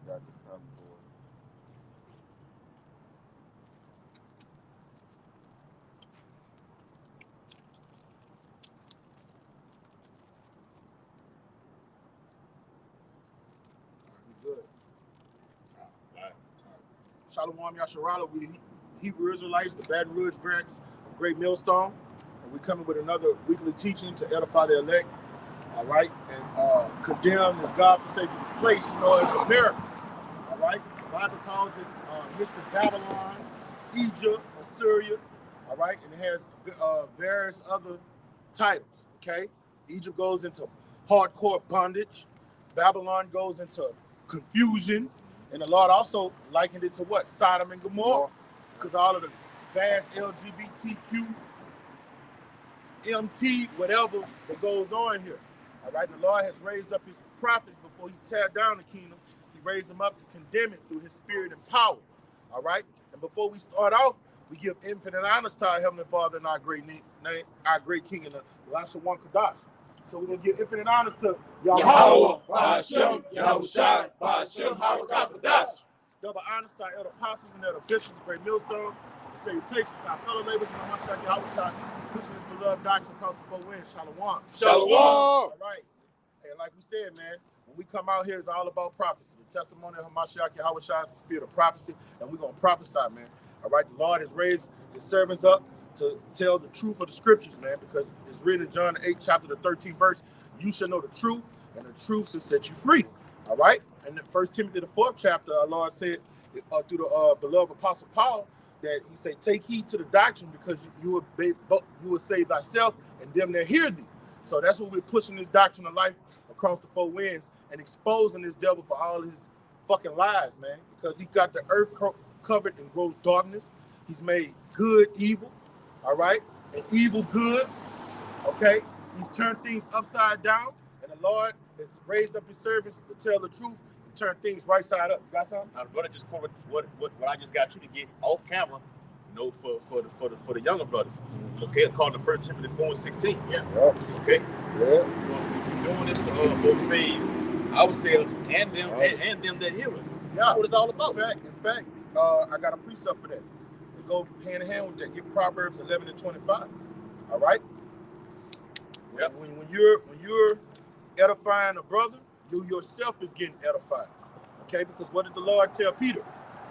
Got the cotton board. Good. Shalom Yasharala, we Hebrew Israelites, the Baton Rouge branch of Great Millstone, and we're coming with another weekly teaching to edify the elect, all right, and condemn this God-forsaken place, you know, as America, all right. The Bible calls it history Babylon, Egypt, Assyria, all right, and it has various other titles, okay. Egypt goes into hardcore bondage, Babylon goes into confusion, and the Lord also likened it to what? Sodom and Gomorrah, because all of the vast LGBTQ, MT, whatever that goes on here. All right, the Lord has raised up his prophets before he tear down the kingdom. He raised them up to condemn it through his spirit and power. All right, and before we start off, we give infinite honors to our Heavenly Father and our great name, our great King, and the Lasha One Kadash. So we're going to give infinite honors to Yahweh, Ba'ashem, Yahushai, Ba'ashem, Harakapadash. Double honors to our elder apostles and elder bishops of Great Millstone. And salutations to our fellow laborers in the Mashak Yahushai, pushing his beloved doctrine across the four winds. Shalom. Shalom. All right. And like we said, man, when we come out here, it's all about prophecy. The testimony of Hamashiach Yahushai is the spirit of prophecy, and we're going to prophesy, man. All right. The Lord has raised his servants up to tell the truth of the scriptures, man, because it's written in John 8, chapter the 13th verse, you shall know the truth, and the truth shall set you free. All right. And in 1 Timothy, the 4th chapter, our Lord said through the beloved apostle Paul, that he said, take heed to the doctrine, because you will save thyself and them that hear thee. So that's what we're pushing, this doctrine of life across the four winds and exposing this devil for all his fucking lies, man, because he got the earth covered in gross darkness. He's made good evil. All right, and evil good, okay? He's turned things upside down, and the Lord has raised up his servants to tell the truth and turn things right side up. You got something? Now, brother, just covered what I just got you to get off camera, you know, for the younger brothers. Okay, according to 1 Timothy 4:16. Yeah. Okay. Yeah. We're doing this to both save ourselves and them and them that hear us. Yeah. That's what it's all about. In fact, I got a precept for that. Go hand in hand with that. Get Proverbs 11 and 25. All right. Yep. When you're edifying a brother, you yourself is getting edified. Okay, because what did the Lord tell Peter?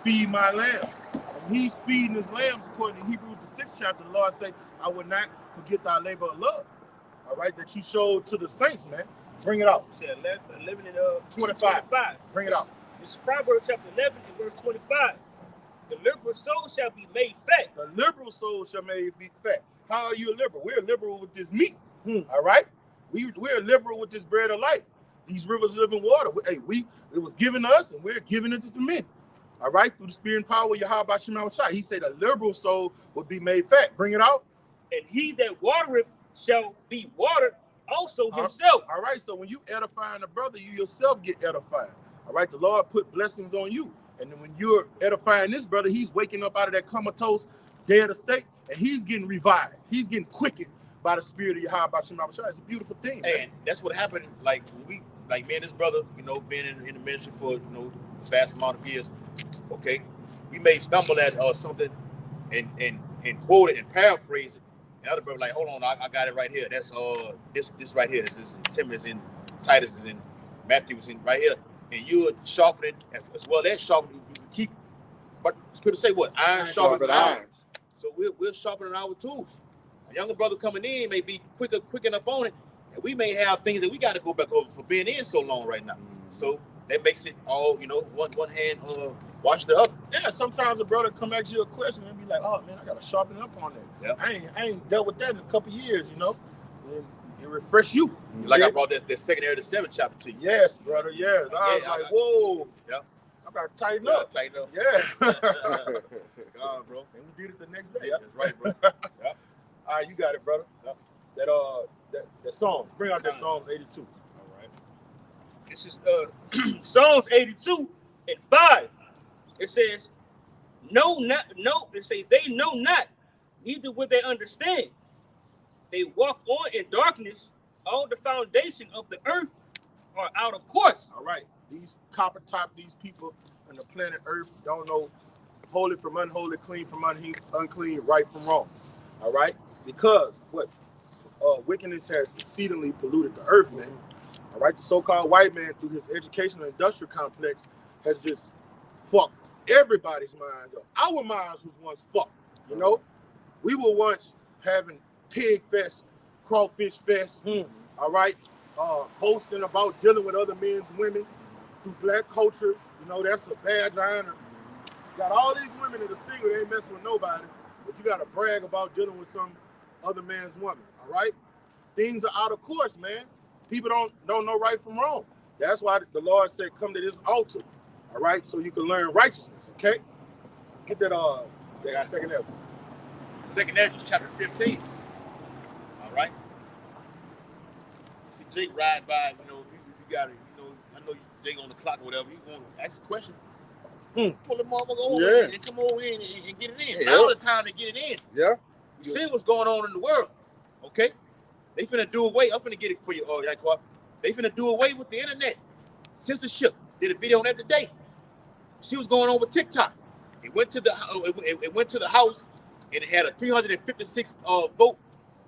Feed my lambs. And he's feeding his lambs according to Hebrews the 6th chapter. The Lord say, I will not forget thy labor of love. All right, that you showed to the saints, man. Bring it out. You said 11 and 25. Bring it out. It's Proverbs chapter 11 and verse 25. The liberal soul shall be made fat. The liberal soul shall be fat. How are you a liberal? We're liberal with this meat. All right? We're liberal with this bread of life. These rivers of living water. It was given to us, and we're giving it to men. All right? Through the spirit and power of Yahweh Shema Shai. He said a liberal soul would be made fat. Bring it out. And he that watereth shall be watered also himself. All right? So when you edifying a brother, you yourself get edified. All right? The Lord put blessings on you. And then when you're edifying this brother, he's waking up out of that comatose, dead state, and he's getting revived. He's getting quickened by the spirit of Yahweh Shema Shai. It's a beautiful thing. And man, that's what happened. Like me and this brother, you know, being in the ministry for, you know, a vast amount of years. Okay, we may stumble at something and quote it and paraphrase it. And other brother like, hold on, I got it right here. That's this right here. This is Timothy is in Titus is in Matthew is in right here. And you're sharpening as well as sharpening. You keep, but it's good to say what? Iron sharpening iron. So we're sharpening our tools. A younger brother coming in may be quick up on it, and we may have things that we got to go back over for being in so long right now. So that makes it all, you know, one hand wash the other. Yeah, sometimes a brother come ask you a question and be like, oh man, I got to sharpen up on that. Yep. I ain't dealt with that in a couple of years, you know. And it refresh you. Like I brought that second area of the 7th chapter to you. Yes, brother, yes. I was like, whoa. Yeah. I got to tighten up. Tighten up. Yeah. God, bro. And we did it the next day. Yeah, that's right, bro. Yeah. All right, you got it, brother. Yep. That song. Bring out that Psalms 82. All right. This is Psalms 82 and 5. It says, they know not, neither will they understand. They walk on in darkness. All the foundation of the earth are out of course. All right. these copper top, these people on the planet Earth don't know holy from unholy, clean from unclean, right from wrong. All right? Because what? Wickedness has exceedingly polluted the earth, man. All right? The so-called white man, through his educational industrial complex, has just fucked everybody's mind up. Our minds was once fucked, you know? We were once having pig fest, crawfish fest, all right? Boasting about dealing with other men's women through black culture. You know, that's a badge of honor. Got all these women that are single, they ain't messing with nobody, but you got to brag about dealing with some other man's woman, all right? Things are out of course, man. People don't know right from wrong. That's why the Lord said, come to this altar, all right, so you can learn righteousness, okay? Get that second Ezra. Second Ezra, chapter 15. All right. See Jake ride by, you know, you got it, you know, I know Jake on the clock or whatever. You want to ask a question? Pull the motherfucker over and come over in and get it in. Yeah. Now the time to get it in. Yeah. You see what's going on in the world, okay? They finna do away. I'm finna get it for you, Yaquab. They finna do away with the internet. Censorship. Did a video on that today. See what's going on with TikTok. It went to the House, and it had a 356 vote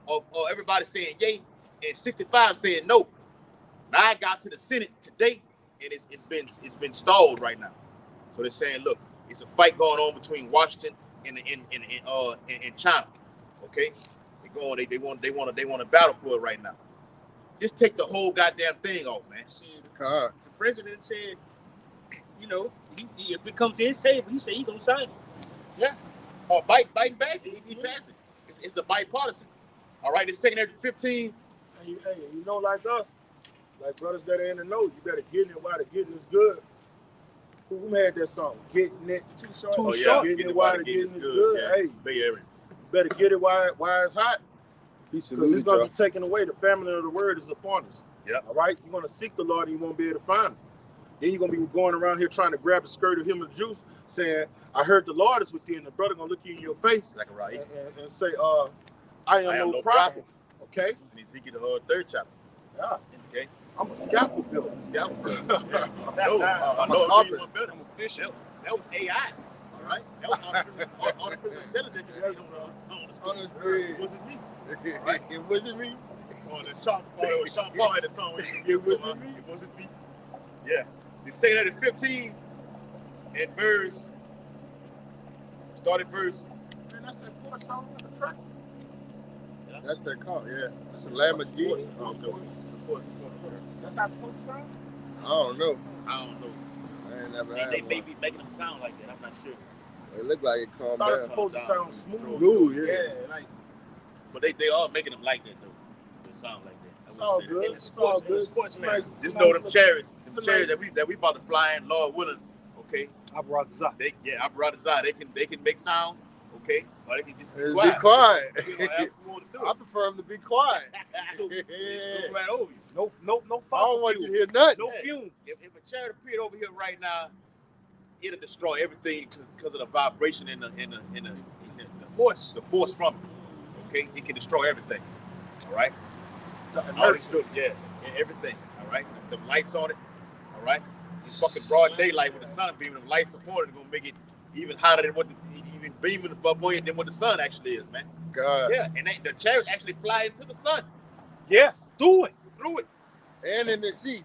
of everybody saying yay and 65 saying no. Now I got to the Senate today, and it's been stalled right now. So they're saying, look, it's a fight going on between Washington and China. Okay, they want to battle for it right now. Just take the whole goddamn thing off, man. The president said, you know, if it comes to his table, he said he's gonna sign it. Yeah. Or bite back, he passed it. It's a bipartisan. All right, it's second after 15. Hey, you know, like us, like brothers that are in the know, you better get it while the getting is good. Who had that song? Getting it too short. Oh yeah, getting it while the getting is good. Yeah. Hey, Bay Area. You better get it while it's hot. Because it's going to be taken away. The family of the word is upon us. Yeah. All right? You're going to seek the Lord and you won't be able to find him. Then you're going to be going around here trying to grab the skirt of him of the juice, saying, I heard the Lord is within. The brother going to look you in your face and say, I am no prophet. Okay? It's in Ezekiel the 3rd chapter. Yeah. Okay. I'm a scaffold builder. Scaffold builder. Yeah. I'm official. That was AI. All right? That was artificial intelligence you see on the screen. It wasn't me. Right? It wasn't me. Sean Paul had a song. It wasn't me. It wasn't me. Yeah. They say that in 15 and verse. Started verse. Man, that's that poor song on the track. Yeah. That's their car, yeah. That's a Lamborghini. That's how it's supposed to sound? I don't know. I ain't never had They may be making them sound like that. I'm not sure. It looked like it calmed down. I thought it's supposed to sound smooth. Yeah. Like. But they are making them like that though. They sound like that. It's all good. It's all good. Just know them chariots that we about to fly in, Lord willing. Okay. I brought this up. I brought this out. They can make sounds. Okay. Or they can just be quiet. I prefer them to be quiet. Right over you. No I don't want you to hear nothing. No fume. If a chariot appeared over here right now, it'll destroy everything because of the vibration in the force. The force from it. Okay, it can destroy everything. All right. Everything. All right. The lights on it. All right. It's fucking broad daylight with the sun beaming. The lights upon it gonna make it even hotter than even beaming above more than what the sun actually is, man. God. Yeah, and the chariot actually fly into the sun. Yes, through it. And in the sea.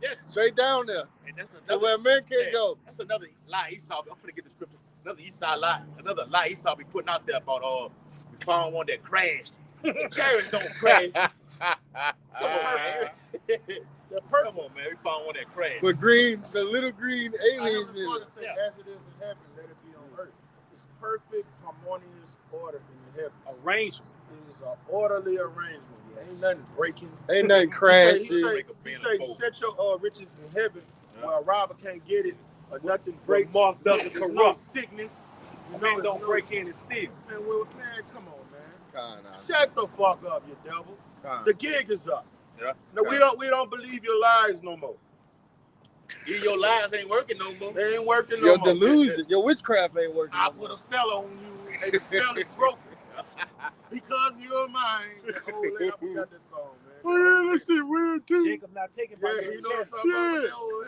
Yes. Straight down there. And that's another, to where men can't go. That's another lie Esau. I'm gonna get the scripture. Another lie Esau be putting out there about we found one that crashed. The chariots don't crash. Come on, man. Come on, man. We found one that crashed. But the little green aliens in it. Say, as it is in heaven, let it be on earth. It's perfect, harmonious order in the heavens. Arrangement. It is an orderly arrangement. Ain't nothing breaking. Ain't nothing crashing. He say, set your riches in heaven where a robber can't get it or nothing breaks. Moth doesn't corrupt. No sickness. Man don't break in and steal. Man, come on, man. Shut the fuck up, you devil. The gig is up. Yeah. No, we don't believe your lies no more. Your lies ain't working no more. They ain't working no more. Your delusion, your witchcraft ain't working. I put a spell on you, and the spell is broken. Because you're mine. Oh, I forgot that song, man. Oh yeah, that shit weird too. Jacob not taken by Yeah, the you know what I'm chest. talking Yeah.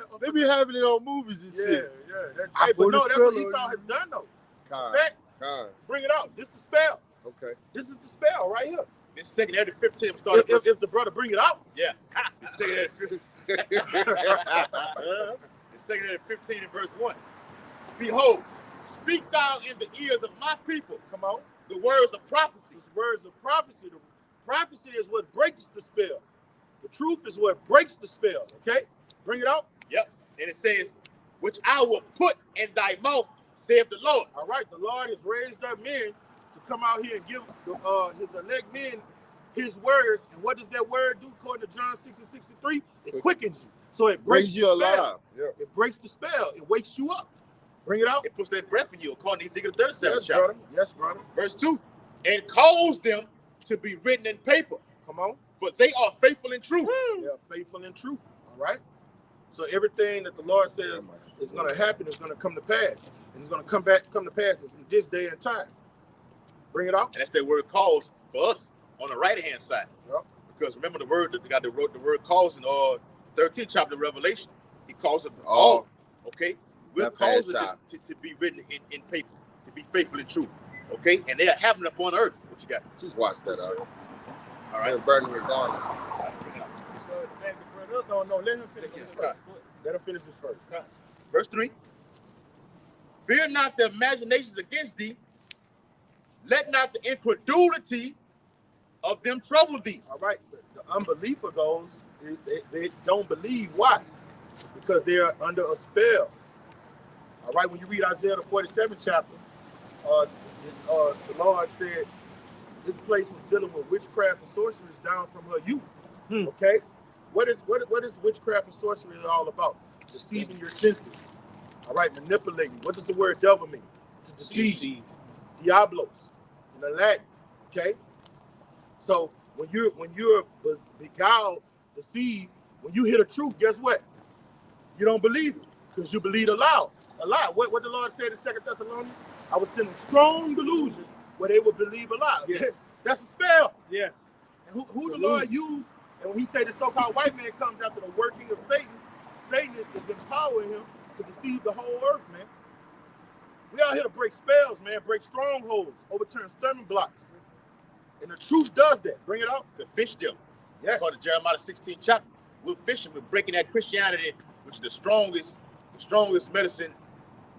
about? They be having it on movies and Yeah, shit. yeah. I Hey, but put a no, that's spell what on Esau you. has done though. God, Fact, God. bring it out. This the spell. Okay. This is the spell right here. This second Ezra 15 started. If the brother bring it out, Yeah. The second Ezra 15 and verse 1. Behold, speak thou in the ears of my people. come on. The words of prophecy. These words of prophecy. The prophecy is what breaks the spell. The truth is what breaks the spell. Okay? Bring it out. Yep. And it says, which I will put in thy mouth, saith the Lord. All right. The Lord has raised up men to come out here and give his elect men his words. And what does that word do according to John 6 and 63? It quickens you. So it breaks you the alive. spell. Yeah. It breaks the spell. It wakes you up. Bring it out. It puts that breath in you, according to Ezekiel 37 Yes, chapter. brother. Yes, brother. Verse 2. And cause them to be written in paper, Come on. for they are faithful and true. They are faithful and true. All right. So everything that the Lord says is going to happen is going to come to pass, and it's going to come to pass in this day and time. Bring it out. And that's that word cause for us on the right hand side. Yep. Because remember the word that God wrote the word cause in 13th chapter of Revelation. He calls it all. Okay. We're causing this to be written in paper, to be faithful and true. Okay. And they are happening upon earth. What you got? Just watch that out. All right. They're burning your garment. No, let him finish. Let him finish this first. Verse 3. Fear not the imaginations against thee. Let not the incredulity of them trouble thee. All right. The unbelief of those, they don't believe. Why? Because they are under a spell. All right. When you read Isaiah the 47th chapter, the Lord said this place was dealing with witchcraft and sorcery down from her youth. Okay. What is witchcraft and sorcery all about? Deceiving your senses. All right, manipulating. What does the word devil mean? To deceive. Diablos in the Latin. Okay. So when you're beguiled, deceived, when you hear the truth, guess what? You don't believe it because you believe a lie. What the Lord said in 2 Thessalonians? I was sending strong delusion where they would believe a lie. Yes. That's a spell. Yes. And who the Lord used, and when he said the so-called white man comes after the working of Satan, Satan is empowering him to deceive the whole earth, man. We out here to break spells, man, break strongholds, overturn stumbling blocks. And the truth does that. Bring it out. To fish them. Yes. According to Jeremiah 16 chapter. We're fishing, we're breaking that Christianity, which is the strongest medicine.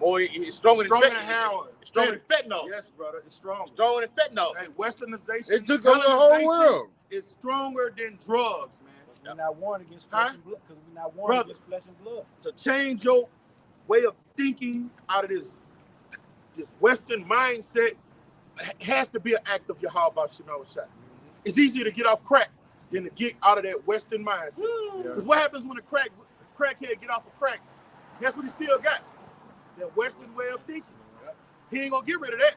It's stronger than heroin. It's stronger than fentanyl. Yes, brother. It's strong. Stronger than fentanyl. Hey, westernization. It took over the whole world. It's stronger than drugs, man. We're not warned against flesh and blood. Because we're not warned against flesh and blood. To change your way of thinking out of this Western mindset has to be an act of Yahweh Shema Shai. It's easier to get off crack than to get out of that Western mindset. Because what happens when a crackhead get off of crack? Guess what he still got? That Western way of thinking. He ain't gonna get rid of that.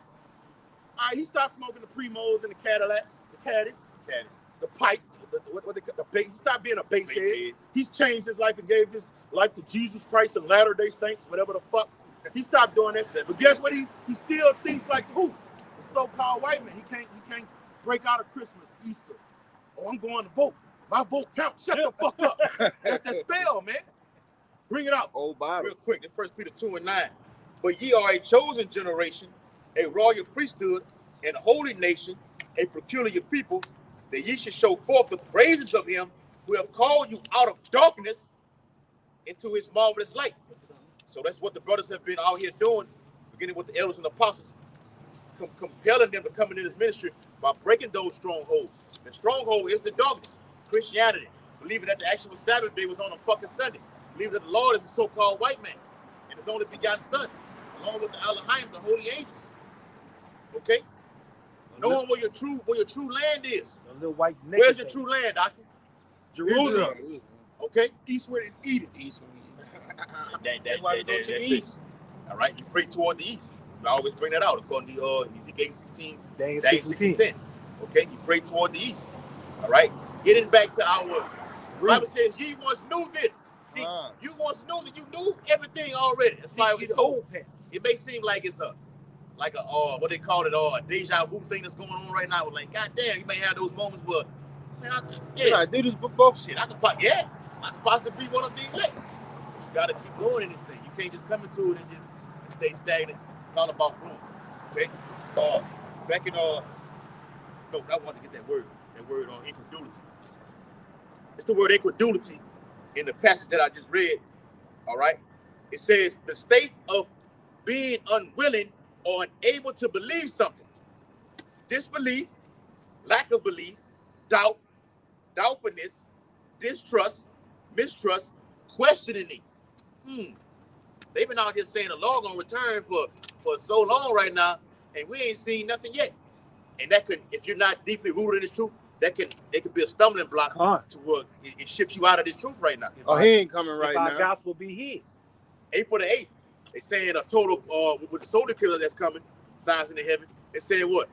All right, he stopped smoking the Primos and the Cadillacs, the Caddies, the pipe, the bass. He stopped being a bass head. He's changed his life and gave his life to Jesus Christ and Latter-day Saints, whatever the fuck. He stopped doing that. But guess what? He still thinks like who? The so-called white man. He can't break out of Christmas, Easter. Oh, I'm going to vote. My vote counts. Shut the fuck up. That's that spell, man. Bring it out. Old Bible. Real quick, in 1 Peter 2 and 9. But ye are a chosen generation, a royal priesthood, and a holy nation, a peculiar people, that ye should show forth the praises of him who have called you out of darkness into his marvelous light. So that's what the brothers have been out here doing, beginning with the elders and apostles, compelling them to come into this ministry by breaking those strongholds. The stronghold is the darkness, Christianity, believing that the actual Sabbath day was on a fucking Sunday, believing that the Lord is a so-called white man and his only begotten son, along with the Elohim, the holy angels. Okay? Knowing where your true land is. A little white nigga. Where's your true land, Doctor? Jerusalem. Okay? Eastward and Eden. That's why we go to the east. All right? You pray toward the east. I always bring that out according to Ezekiel 16. Dang, 16:10. Okay? You pray toward the east. All right? Getting back to our the Bible says, ye once knew this. You once knew that you knew everything already. That's why it's so. It may seem like it's a what they call it, a deja vu thing that's going on right now. Like, goddamn, you may have those moments where Man, You gotta do this before. Shit, I could possibly be one of these next. But you gotta keep going in this thing. You can't just come into it and just stay stagnant. It's all about growing. Okay? Back in no, I wanted to get that word incredulity. It's the word incredulity in the passage that I just read. All right. It says the state of being unwilling or unable to believe something. Disbelief, lack of belief, doubt, doubtfulness, distrust, mistrust, questioning. They've been out here saying the Lord gonna return for so long right now, and we ain't seen nothing yet. And that could, if you're not deeply rooted in the truth, it could be a stumbling block to where it shifts you out of this truth right now. He ain't coming right now. Our gospel be here. April the 8th, they saying a total with the solar killer that's coming, signs in the heaven. They saying what?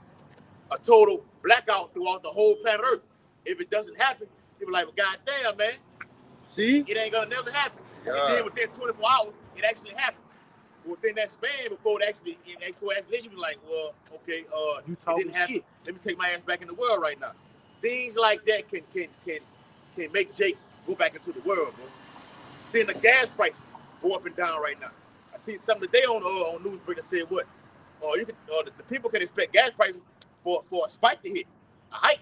A total blackout throughout the whole planet Earth. If it doesn't happen, people are like, well, goddamn, man. See? It ain't gonna never happen. Yeah. And then within 24 hours, it actually happens. But within that span, before it actually you be like, well, okay, You it talking didn't happen. shit. Let me take my ass back in the world right now. Things like that can make Jake go back into the world, bro. Seeing the gas prices go up and down right now. I see something today on Newsbreak that said what? The people can expect gas prices for a spike to hit, a hike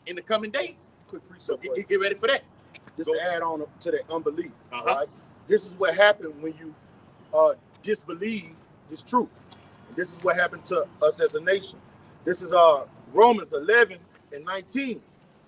in the coming days. Quick So precept. get ready for that. Just to add on to that unbelief, Uh-huh. right? This is what happened when you disbelieve this truth. And this is what happened to us as a nation. This is Romans 11:19.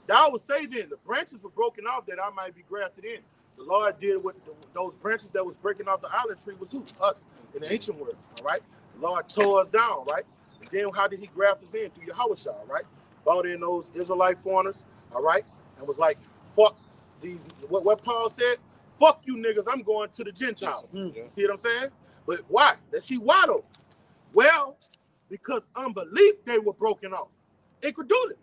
Thou will say then, the branches were broken off that I might be grafted in. The Lord did with those branches that was breaking off the olive tree was who? Us, in the ancient world, all right? The Lord tore us down, right? And then how did he graft us in? Through Yahushua, right? Brought in those Israelite foreigners, all right? And was like, fuck these, what Paul said? Fuck you niggas, I'm going to the Gentiles. Yeah. See what I'm saying? But why? Let's see why though. Well, because unbelief, they were broken off. Incredulity.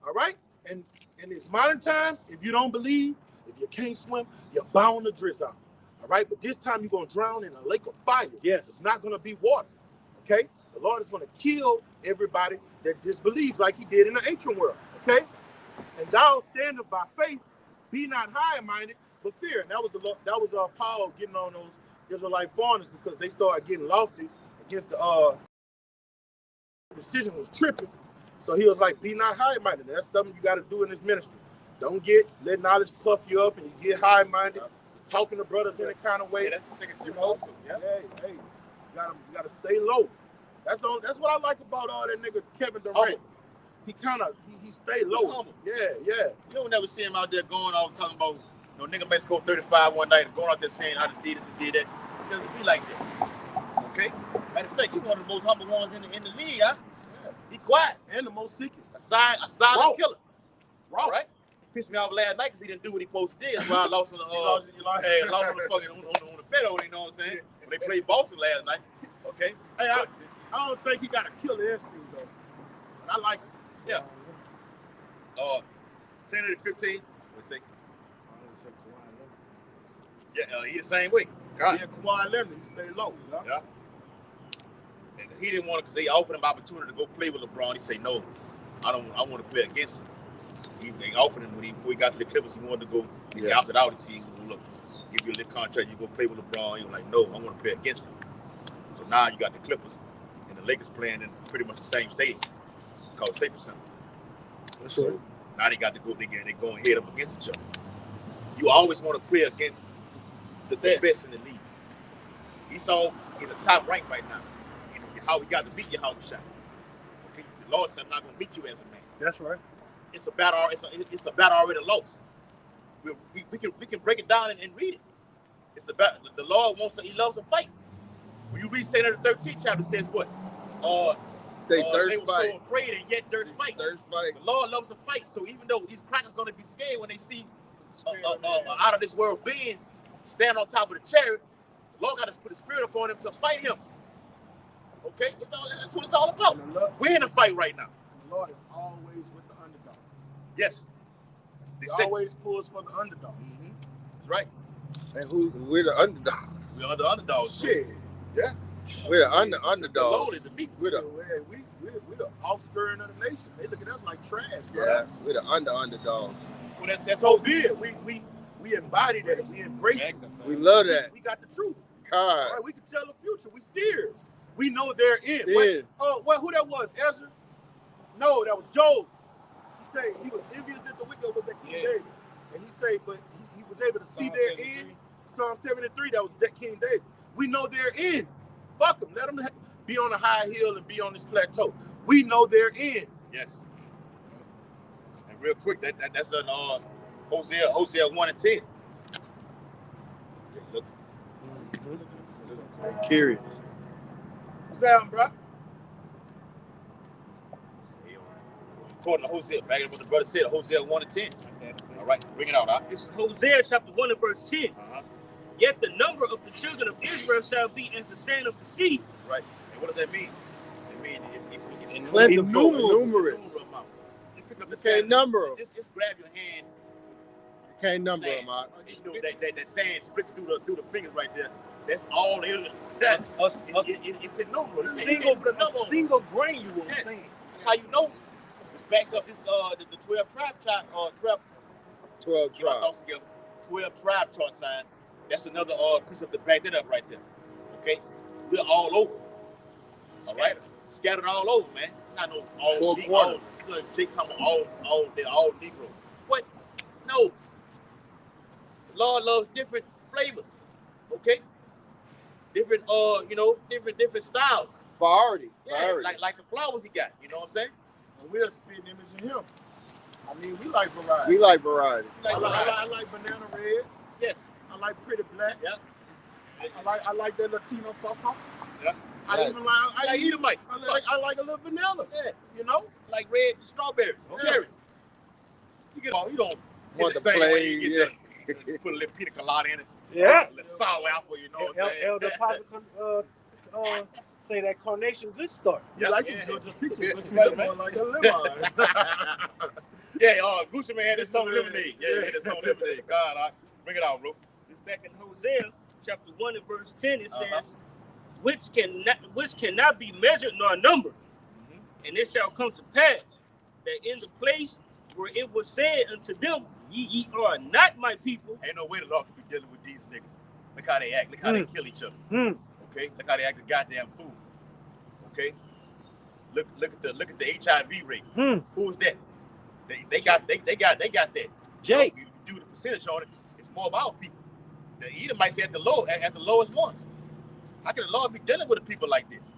All right? And in this modern time, if you don't believe, if you can't swim, you're bound to drizzle. All right? But this time you're going to drown in a lake of fire. Yes. It's not going to be water. Okay? The Lord is going to kill everybody that disbelieves like he did in the ancient world. Okay? And thou standeth by faith, be not high-minded, but fear. And that was Paul getting on those Israelite foreigners because they started getting lofty against the precision was tripping. So he was like, be not high-minded. That's something you got to do in this ministry. Don't let knowledge puff you up and you get high-minded, talking to brothers in a kind of way. Yeah, that's the second tip also. Yeah. Hey, you gotta stay low. That's what I like about that nigga Kevin Durant. He stay low. Humble. Yeah. You don't never see him out there going off talking about, nigga may score 35 one night and going out there saying I did this and did that. It doesn't be like that. Okay? Matter of fact, he's one of the most humble ones in the league, huh? Yeah. He quiet. And the most sickest. A silent killer. Raw. All right? He pissed me off last night because he didn't do what he supposed to do. That's why I lost on the lost on the fucking on the bet over, you know what I'm saying? When they played Boston last night. Okay? Hey, I don't think he got a killer instinct though. But I like him. Yeah. Senator 15, let's say. Yeah, he the same way. God. Yeah, Kawhi Leonard, he stay low. Yeah. And he didn't want to, because they offered him opportunity to go play with LeBron. He said, no, I want to play against him. They offered him before he got to the Clippers, he wanted to go. He opted out and see, look, give you a little contract, you go play with LeBron. He was like, no, I want to play against him. So now you got the Clippers and the Lakers playing in pretty much the same stage, called Staples Center. So now they got to go, they're going head up against each other. You always want to play against the best in the league. Esau is a top rank right now. And how we got to beat Yahushua. Okay, the Lord said, I'm not going to beat you as a man. That's right. It's a battle. It's a battle already lost. We can break it down and read it. It's about the Lord he loves a fight. When you read St. the 13th chapter, it says what? They were so afraid and yet thirst fight. Thirst fight. The Lord loves a fight. So even though these crackers gonna be scared when they see out of this world being stand on top of the chariot, the Lord got to put a spirit upon him to fight him. Okay, that's what it's all about. We're in a fight right now. The Lord is always with the underdog. Yes. He always pulls for the underdog. Mm-hmm. That's right. And we're the underdog. We're the underdogs. Shit. Yeah. We're the underdog. The Lord is the meat. We the offskirting of the nation. They look at us like trash, bro. Yeah, we're the underdogs. Well, that's so big. We embody that. We embrace it. We love that. We got the truth. God. All right, we can tell the future. We serious. We know they're in. Yeah. Who that was? Ezra? No, that was Job. He said he was envious at the wicked was that King David. And he said, but he was able to see their end. Psalm 73, that was that King David. We know they're in. Fuck them. Let them be on a high hill and be on this plateau. We know they're in. Yes. And real quick, that's an Hosea 1 and 10. Look. I'm curious. What's that, bro? According to Hosea, back in what the brother said, Hosea 1 and 10. All right, bring it out. Huh? This is Hosea chapter 1 and verse 10. Yet the number of the children of Israel shall be as the sand of the sea. Right. And what does that mean? It means it's Plentiful, numerous. You pick up the You can't sand, number them. just grab your hand. You can't number Sand. them out. You know, that sand splits through the fingers right there. That's all it is. It's innumerable. A single grain, you won't say. That's how you know. It backs up this the 12 tribe 12 tribes. 12 tribe chart sign. That's another precept to back that up right there. Okay, we're all over. All right, scattered all over, man. Not no all Negro. Jake talking about all Negro. What? No. The Lord loves different flavors. Okay. Different different styles. Variety. Yeah, like the flowers he got. You know what I'm saying? And we're a spitting image of him. I mean, we like variety. We like variety. I like banana red. Yes. I like pretty black. Yeah. I like that Latino salsa. Yeah. I even like Edomites. I like a little vanilla. Yeah. You know? Like red strawberries, cherries. You don't Want the to same play, way you get the, put a little pina colada in it. Yes. A little sour apple, you know what I'm saying? Elder Papa say that carnation good start. You like the Georgia pizza, Yeah. but she look more like a lemon. Yeah, Gucci Man had his own lemonade. Yeah, he had his own lemonade. God, bring it out, bro. It's back in Hosea chapter 1 and verse 10. It says, which cannot be measured nor numbered. And it shall come to pass that in the place where it was said unto them, ye are not my people. Ain't no way the Lord can be dealing with these niggas. Look how they act. Look how they kill each other. Okay? Look how they act the goddamn fool. Okay? Look at the HIV rate. Who is that? They got that. Jake. You do the percentage on it, it's more about people. The Edomites at the lowest ones. How can the Lord be dealing with the people like this?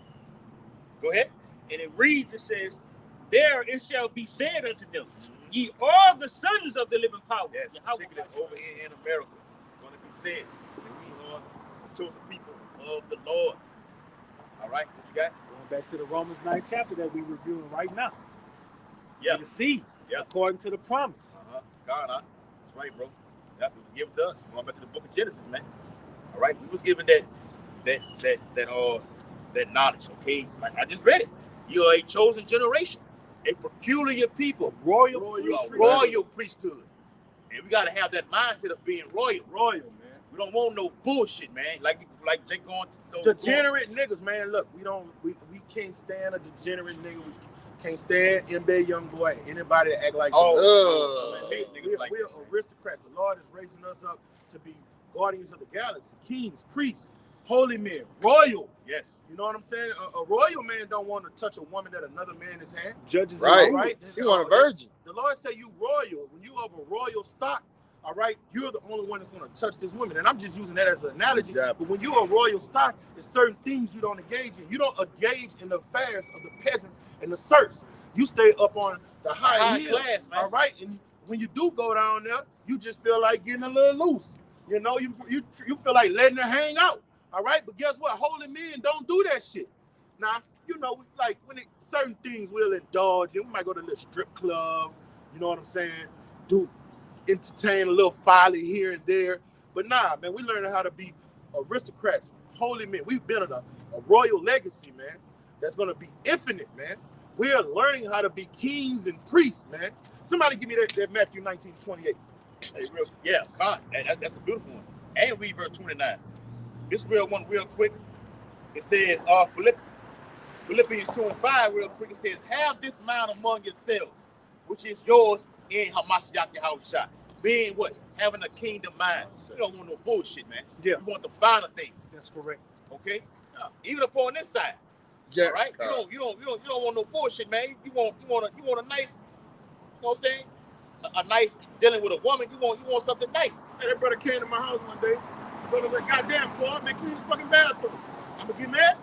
Go ahead. And it reads, it says, there it shall be said unto them, ye are the sons of the living power. Yes, particularly over here in America, going to be said that we are the chosen people of the Lord. All right, what you got? Going back to the Romans 9th chapter that we're reviewing right now. Yeah. The seed, Yeah. according to the promise. God, that's right, bro. That was given to us. Going back to the book of Genesis, man. All right, we was given that knowledge. Okay, like I just read it. You are a chosen generation, a peculiar people, Royal priesthood, and we got to have that mindset of being royal, man. We don't want no bullshit, man. Like Jake going degenerate niggas, man. Look, we can't stand a degenerate nigga. We can't stand NBA young boy. Anybody that act like we're aristocrats. The Lord is raising us up to be guardians of the galaxy, kings, priests, holy men, royal. Yes. You know what I'm saying? A royal man don't want to touch a woman that another man is hand. Judges, right? You want a virgin. The Lord say you royal. When you of a royal stock, all right, you're the only one that's going to touch this woman. And I'm just using that as an analogy. Exactly. But when you're a royal stock, there's certain things you don't engage in. You don't engage in the affairs of the peasants and the serfs. You stay up on the high class, man. All right, and when you do go down there, you just feel like getting a little loose. You know, you feel like letting her hang out. All right, but guess what? Holy men don't do that shit. Now, you know, like certain things we'll indulge in. We might go to a little strip club. You know what I'm saying? Entertain a little folly here and there. But nah, man, we learning how to be aristocrats, holy men. We've been on a royal legacy, man, that's going to be infinite, man. We're learning how to be kings and priests, man. Somebody give me that Matthew 19:28. Hey, God, that's a beautiful one. And read verse 29. This real one real quick. It says, Philippians 2:5 real quick. It says, have this mind among yourselves, which is yours in Hamashiach Yahushua. Being what? Having a kingdom mind. You don't want no bullshit, man. Yeah. You want the finer things. That's correct. Okay? Even up on this side. Yeah. All right? You don't want no bullshit, man. You want a nice, you know what I'm saying? A nice dealing with a woman. You want something nice. Hey, that brother came to my house one day. Brother was like, goddamn, Paul, man, clean this fucking bathroom. I'm gonna get mad?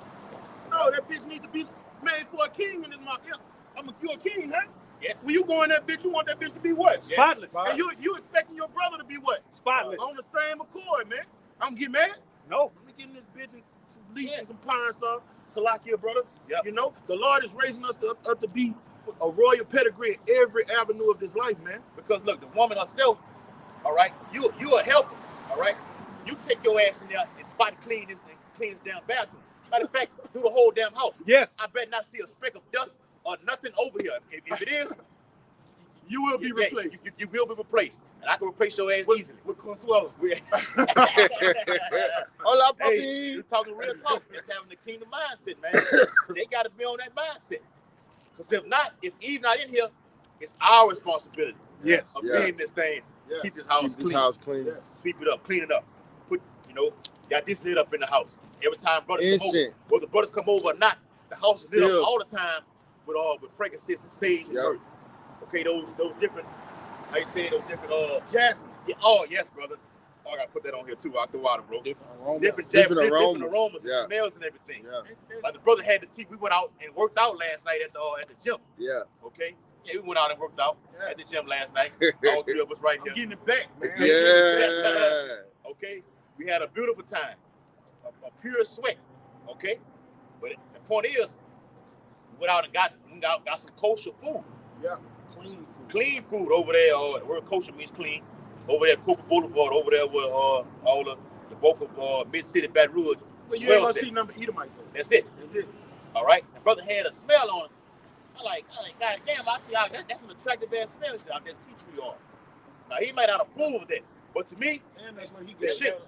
No, that bitch needs to be made for a king in this market. Yeah. You a king, huh? Yes. When you go in that bitch, you want that bitch to be what? Yes. Spotless. And you expecting your brother to be what? Spotless. On the same accord, man. I'm gonna get mad? No. Let me get in this bitch and some bleach and some pine saw. Salakia, brother. Yep. You know, the Lord is raising us up to be a royal pedigree in every avenue of this life, man. Because look, the woman herself, all right, you a helper, all right? You take your ass in there and spot clean this damn bathroom. Matter of fact, do the whole damn house. Yes. I better not see a speck of dust or nothing over here. If it is, You will be replaced. You will be replaced. And I can replace your ass easily. With Consuelo. Hola, Hey, papi. you're talking real talk. It's having the kingdom mindset, man. They got to be on that mindset. Because if not, if Eve not in here, it's our responsibility. Yes. Of Yeah. being this thing. Yeah. Keep this house Keep clean. this house clean. Yeah. Sweep it up, clean it up. Put, got this lit up in the house. Every time brothers come over, Incense. whether the brothers come over or not, the house is lit Still. up all the time with frankincense and sage and Yep. myrrh. Okay, those different, how you say, those different Jasmine. yeah, oh yes, brother. Oh, I gotta put that on here too. I'll throw out, bro. Different aromas. Different aromas Yeah. and smells and everything. Yeah. Like the brother had the tea. We went out and worked out last night at the gym. Yeah. Okay. Yeah, we went out and worked out Yeah. at the gym last night. All three of us right I'm here. getting it back, man. Yeah. Okay. We had a beautiful time. A pure sweat. Okay. But the point is, we went out and got some kosher food. Yeah. Clean food. Clean food over there. The word kosher means clean. Over there, Cooper Boulevard. Over there with all the bulk of Mid-City Baton Rouge. But you Well ain't gonna said. see number Edomites. over there. That's it. That's it. All right. The brother had a smell on him. I like, God damn, I see how that's an attractive ass smell. He said, that's tea tree oil. Now he might not approve of that, but to me, And that's when he the gets shit.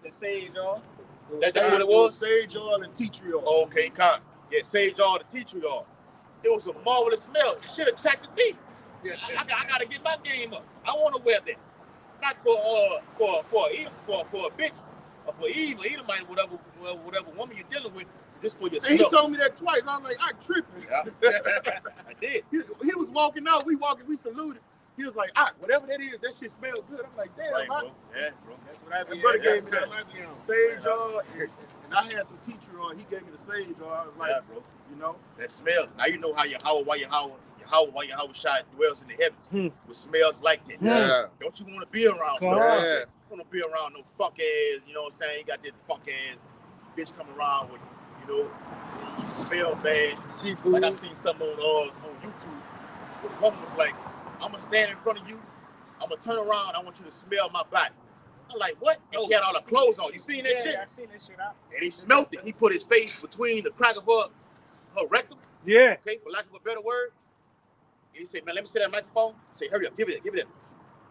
The sage, y'all. That's what it was? Sage oil and tea tree oil. Okay, con. Yeah, sage oil, the tea tree oil. It was a marvelous smell. It should attracted me. I gotta get my game up. I want to wear that. Not for a bitch or for Eve or Edomite, whatever woman you're dealing with, just for And yourself. he told me that twice. I'm like, I tripping. Yeah. I did. He was walking out. We saluted. He was like, whatever that is, that shit smells good. I'm like, damn, Right, Hot. bro. Yeah, bro. That's what that brother gave me that. Sage oil, and I had some tea tree oil. He gave me the sage oil. I was like, Yeah, bro. you know, That smell. Now you know how Yahweh Shai dwells in the heavens with smells like that. Yeah. Don't you want to be around Come stuff on. like Yeah. that? You want to be around no fuck ass, you know what I'm saying? You got this fuck ass bitch coming around with, you smell bad. Seafood. Like I seen something on YouTube where the woman was like, I'm gonna stand in front of you, I'm gonna turn around, I want you to smell my body. I'm like, what? And she had all her clothes on. You seen that shit? I seen that shit out. And he smelt it. He put his face between the crack of her rectum. Yeah. Okay, for lack of a better word. And he said, man, let me see that microphone. He said, hurry up, give it. He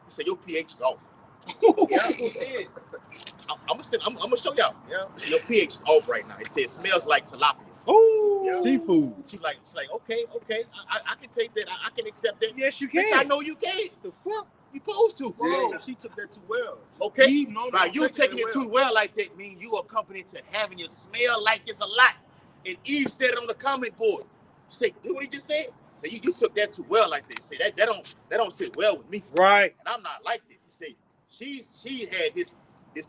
said, your pH is off. Yeah, who did? I'm gonna show y'all. Yeah. Your pH is off right now. It says smells like tilapia. Ooh. Yeah. Seafood. She's like, okay, I can take that. I can accept that. Yes, you Bitch, I can. know you can. The fuck? You supposed to. bro, she took that too well. Okay. Eve normally Now don't you take taking it too well like that mean you accompanied to having you smell like this a lot. And Eve said it on the comment board. She said, you know what he just said? So you took that too well like this. Say that don't sit well with me. Right. And I'm not like this. You say she had this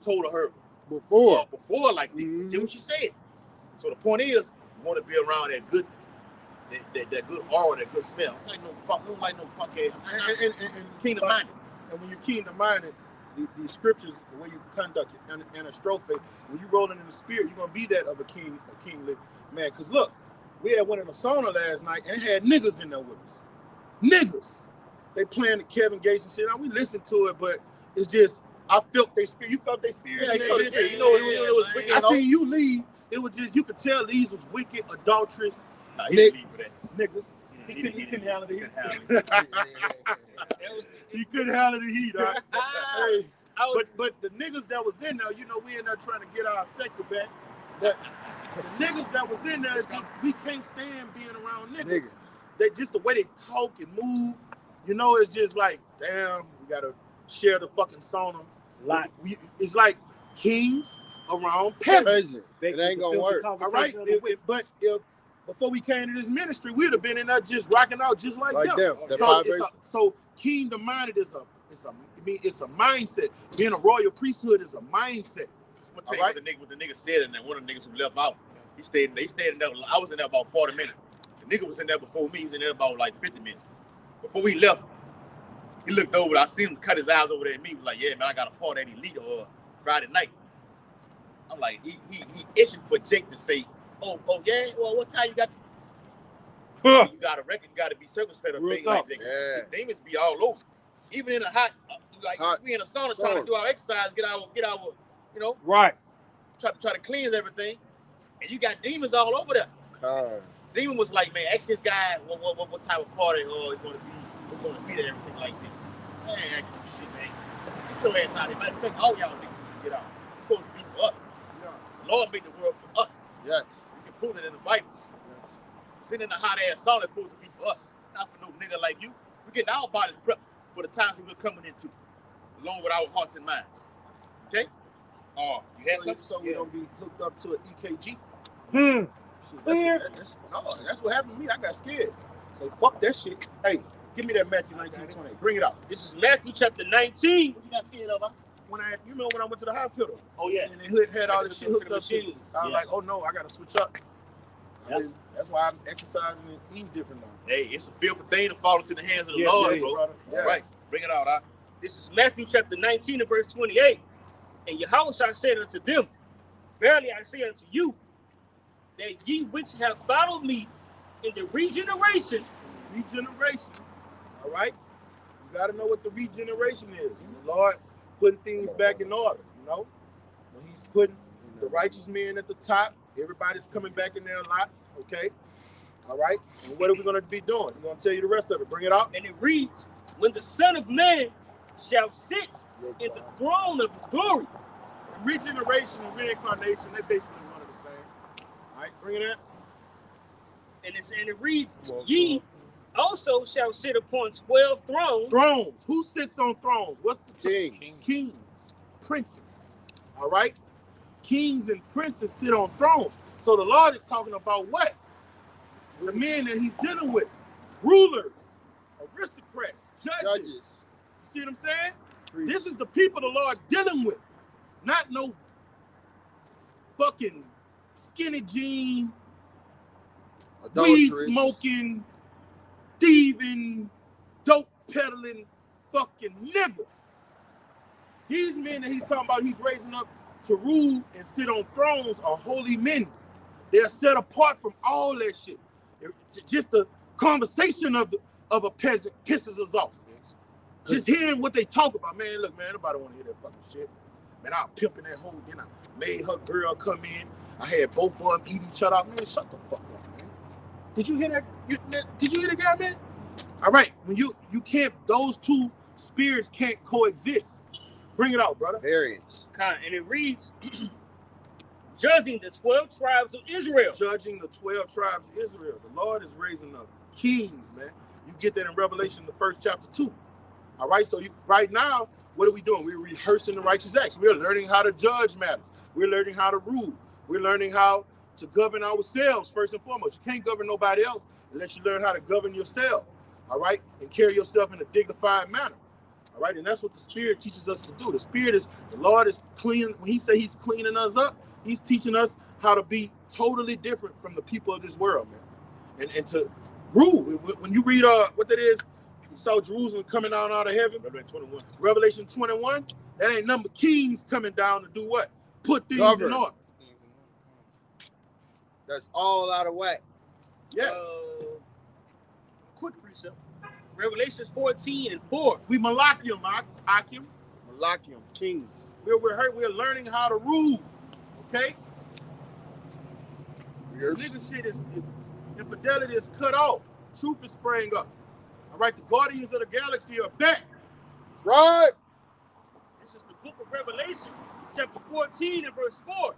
told her Before. before like this. Mhm. Did what she said. So the point is, you want to be around that good good aura, that good smell. Don't like no fuck ass. And Kingdom minded. And when you're kingdom minded, the scriptures, the way you conduct it, and a strophe, when you rolling in the spirit, you're gonna be that of a kingly man. Cause look, we had one in the sauna last night, and it had niggas in there with us. Niggas. They playing the Kevin Gates and shit. Now we listened to it, but it's just I felt their spirit. You felt their spirit. Yeah, in you there? felt the spirit. You know it was wicked. I seen you leave. It was just you could tell these was wicked, adulterous Nah, he didn't leave for that. niggas. He couldn't handle the heat. Couldn't handle it. He couldn't handle the heat. Hey. I was, But the niggas that was in there, we in there trying to get our sexy back. But the niggas that was in there, just we can't stand being around niggas. They just the way they talk and move, you know, it's just like, damn, we gotta share the fucking sauna. It's like kings around peasants. It ain't gonna work. All right, but if before we came to this ministry, we'd have been in there just rocking out just like them. So kingdom minded is a mindset. Being a royal priesthood is a mindset. I'm gonna tell you what the nigga said, and then one of the niggas who left out, they stayed in there. I was in there about 40 minutes. The nigga was in there before me. He was in there about like 50 minutes. Before we left, he looked over. I seen him cut his eyes over there at me. He was like, "Yeah, man, I got a party at Elite Friday night." I'm like, he itching for Jake to say, "Oh yeah. Well, what time you got?" You got to reckon, you got to be circumspect of things like that. Yeah. Demons be all over. Even in a hot, we in a sauna trying to do our exercise, get our, you know, right. Try to cleanse everything, and you got demons all over there. Demon was like, man, ask this guy what type of party it's going to be. We're going to be there, everything like this. Man, ask you shit, man. Get your ass out here. Matter of fact, all y'all niggas get out. It's supposed to be for us. Yeah. The Lord made the world for us. Yes. You can prove it in the Bible. Yes. Sitting in the hot ass sauna is supposed to be for us, not for no nigga like you. We're getting our bodies prepped for the times that we're coming into, along with our hearts and minds. Okay? You had something? So we're going to be hooked up to an EKG. Clear. That's what happened to me. I got scared. So fuck that shit. Hey, give me that Matthew 19:20. Bring it out. This is Matthew chapter 19. What you got scared of, huh? When I went to the hospital. Oh yeah. And they had all this shit hooked up. I was like, oh no, I gotta switch up. Yeah. That's why I'm exercising and eating different now. Hey, it's a fearful thing to fall into the hands of the Lord, bro. Yes. Right. Bring it out, huh? This is Matthew chapter 19 and verse 28. And Yahushua said unto them, verily I say unto you, that ye which have followed me in the regeneration. All right? You got to know what the regeneration is. The Lord putting things back in order, you know? When he's putting the righteous men at the top, everybody's coming back in their lots, okay? All right? And what are we going to be doing? I'm going to tell you the rest of it. Bring it out. And it reads, when the Son of Man shall sit in the throne of his glory. Regeneration and reincarnation, they're basically one of the same. All right, bring it in. And it reads, ye also shall sit upon 12 thrones. Thrones. Who sits on thrones? What's the king? Kings, princes. All right? Kings and princes sit on thrones. So the Lord is talking about what? The men that he's dealing with. Rulers, aristocrats, judges. You see what I'm saying? This is the people the Lord's dealing with. Not no fucking skinny jean, weed smoking, thieving, dope peddling fucking nigga. These men that he's talking about, he's raising up to rule and sit on thrones are holy men. They're set apart from all that shit. Just the conversation of a peasant pisses us off. Just hearing what they talk about, man. Look, man, nobody want to hear that fucking shit. Man, I was pimping that hoe. Then I made her girl come in. I had both of them eat each other. Man, shut the fuck up, man. Did you hear that? Did you hear the guy, man? All right, when you can't, those two spirits can't coexist. Bring it out, brother. Variance. And it reads, judging the 12 tribes of Israel. Judging the 12 tribes of Israel. The Lord is raising up kings, man. You get that in Revelation, the first chapter 2. All right, so right now, what are we doing? We're rehearsing the righteous acts. We're learning how to judge matters. We're learning how to rule. We're learning how to govern ourselves, first and foremost. You can't govern nobody else unless you learn how to govern yourself, all right, and carry yourself in a dignified manner, all right? And that's what the Spirit teaches us to do. The Lord is clean. When he say he's cleaning us up, he's teaching us how to be totally different from the people of this world, man, and to rule. When you read what that is, you saw Jerusalem coming down out of heaven. Revelation 21. That ain't number kings coming down to do what? Put things in order. That's all out of whack. Yes. Quick precept. Revelation 14:4. We Malachium, Akim. Malachium, kings. We're learning how to rule. Okay? Yes. Nigga shit is infidelity is cut off. Truth is spraying up. All right, the Guardians of the Galaxy are back. Right. This is the book of Revelation, chapter 14 and verse 4.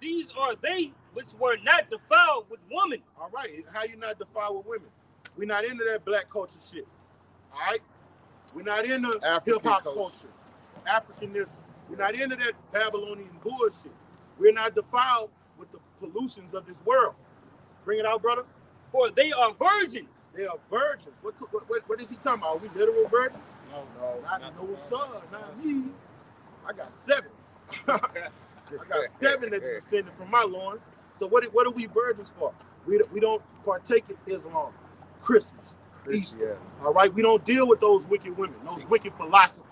these are they which were not defiled with women. All right, how you not defiled with women? We're not into that black culture shit. All right, we're not into hip hop culture, Africanism. We're not into that Babylonian bullshit. We're not defiled with the pollutions of this world. Bring it out, brother. For they are virgins. They are virgins. What is he talking about? Are we literal virgins? No, Not no son, not me. I got 7. I got 7 that descended from my loins. So what are we virgins for? We don't partake in Islam, Christmas, Easter. All right, we don't deal with those wicked women, those wicked philosophies.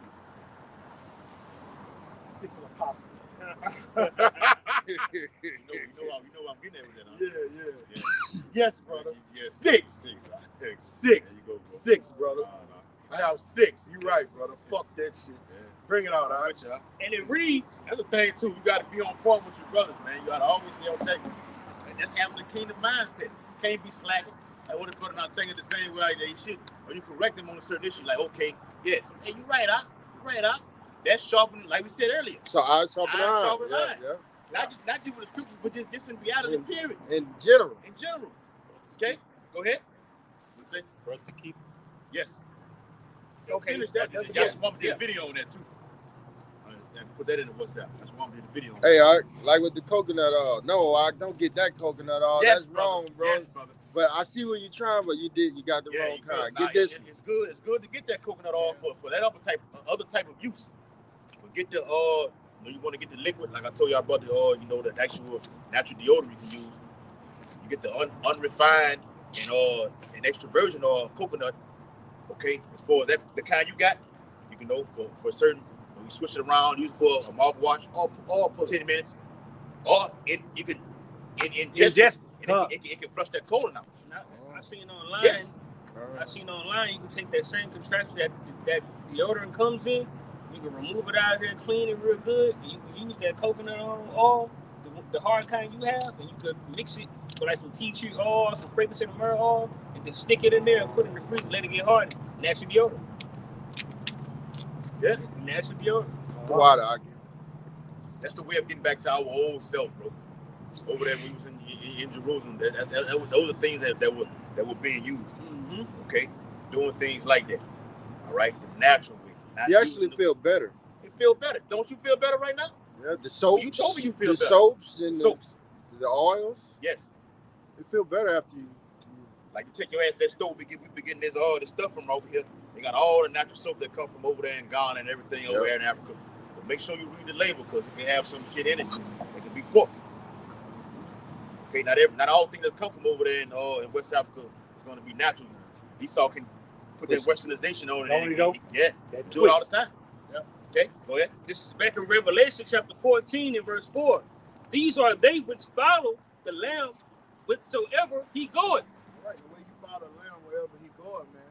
6 of Apostles. you know I'm getting at with that, huh? Yeah. Yes, brother. Yes. 6. There you 6. go, bro. 6, brother. No. I have 6. You right, brother. Fuck that shit. Yeah. Bring it out, all right? And it reads, That's the thing too. You got to be on point with your brothers, man. You got to always be on tape. And that's having the kingdom mindset. Can't be slacking. Like what if brother not thinking the same way they should, or you correct them on a certain issue. Like, okay, yes, hey, you right, huh? That's sharpening, like we said earlier. So I sharpen iron. Sharpen iron. Yeah. Not just with the scriptures, but just in reality, period. In general. In general. Okay, go ahead. What's it? brothers keep. Yes. Okay, That's one did a video on that too. Put that in the WhatsApp. That's one did a video on Hey, like with the coconut oil. No, I don't get that coconut oil. Yes, That's wrong, bro. Yes, brother. But I see what you're trying, but you got the wrong kind. Get this. It's good. It's good to get that coconut oil for that other type of use. But get the you want to get the liquid, like I told you about the the actual natural deodorant you can use. You get the unrefined and extra virgin oil coconut. Okay, as far as that the kind you got, you can know for certain. You switch it around, use it for a mouthwash, all for 10 minutes. Or you can ingest it. It can flush that colon out. I seen online. Yes. I seen online. You can take that same contraption that deodorant comes in. You can remove it out of there, clean it real good, and you can use that coconut oil, the hard kind you have, and you could mix it with like some tea tree oil, some fragrance and myrrh oil, and then stick it in there and put it in the freezer, let it get hard. Natural deodorant. Yeah. Natural deodorant. The water, I get. That's the way of getting back to our old self, bro. Over there, we was in Jerusalem. Those are things that were being used. Mm-hmm. Okay, doing things like that. All right, the natural way. You actually feel better. You feel better. Don't you feel better right now? Yeah, the soaps. You told me you feel the better. Soaps and Soaps. the oils. Yes. You feel better after you. Like you take your ass to that store, we be getting this stuff from over here. They got all the natural soap that come from over there in Ghana and everything over there in Africa. But make sure you read the label because it can have some shit in it. It can be pork. Okay, not all things that come from over there in West Africa is going to be natural. Esau can put that westernization on it. Yeah, do it all the time. Yeah. Okay, go ahead. This is back in Revelation chapter 14 and verse 4. These are they which follow the Lamb whithersoever he goeth. Right, the way you follow the Lamb wherever he goeth, man,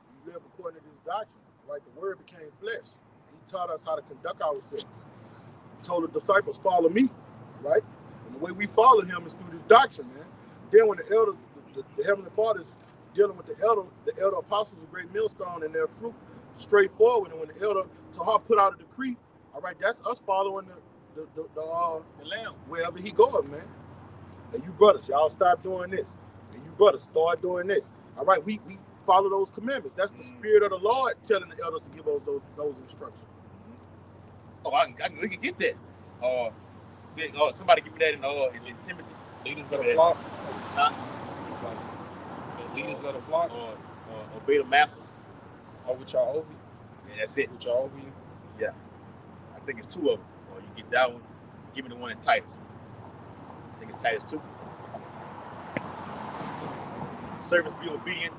you live according to this doctrine. Right, the word became flesh. He taught us how to conduct ourselves. He told the disciples, follow me, right? And the way we follow him is through this doctrine, man. Then when the Heavenly Father is dealing with the elder apostles of great millstone and their fruit straightforward, and when the elder Tahar put out a decree, all right, that's us following the Lamb wherever he goeth, man. And you brothers, y'all stop doing this. And you brothers, start doing this. All right, we follow those commandments. That's the spirit of the Lord telling the elders to give us those instructions. Oh, we can get that. Somebody give me that in Timothy. Leaders of the flock. Huh? The leaders of the flock. Obey the masters. Or which are over you. Yeah, that's it. Which are over you. Yeah. I think it's 2 of them. Or you get that one. Give me the one in Titus. I think it's Titus 2. Servants, be obedient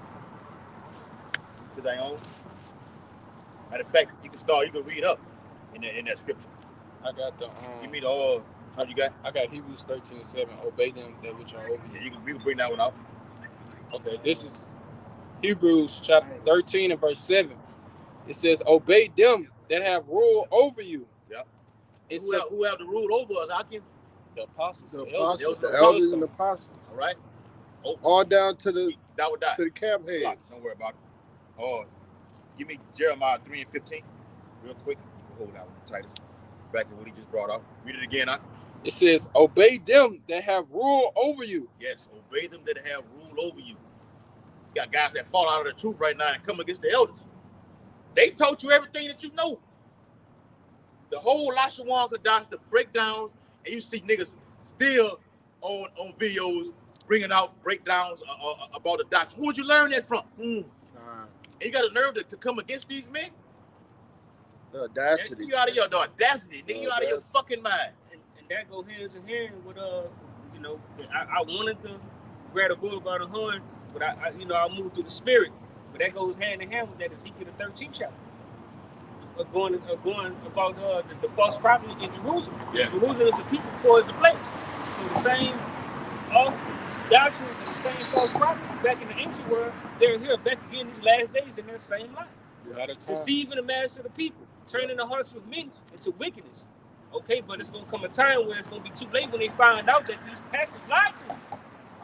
to thy own. Matter of fact, you can read up in that scripture. I got the Give me the what you got? I got Hebrews 13:7. Obey them that which are over you. Yeah, we can bring that one out. Okay, this is Hebrews chapter 13 and verse 7. It says, obey them that have rule over you. Yeah. Who have the rule over us? How can the apostles, The elders, elders and the apostles. all right? Oh, All down to the that would die. to the camp heads. Don't worry about it. Give me Jeremiah 3 and 15, real quick. Hold that one, Titus. Back to what he just brought up. Read it again, huh? It says, obey them that have rule over you. Yes, obey them that have rule over you. You got guys that fall out of the truth right now and come against the elders. They taught you everything that you know. The whole Lashawan Kadash, the breakdowns, and you see niggas still on videos bringing out breakdowns about the doctrine. Who would you learn that from? And you got a nerve to come against these men? The audacity. You out of your audacity, nigga. You out of your fucking mind. And that goes hands in hand with you know, I wanted to grab a bull by the horn, but I moved through the spirit. But that goes hand in hand with that Ezekiel the 13th chapter. Going about the false prophet in Jerusalem. Yeah. Jerusalem is a people before it's a place. So the same doctrine and the same false prophets back in the ancient world, they're here back again these last days in their same life. Deceiving the mass of the people, turning the hearts of men into wickedness. Okay, but it's gonna come a time where it's gonna be too late when they find out that these pastors lied to them.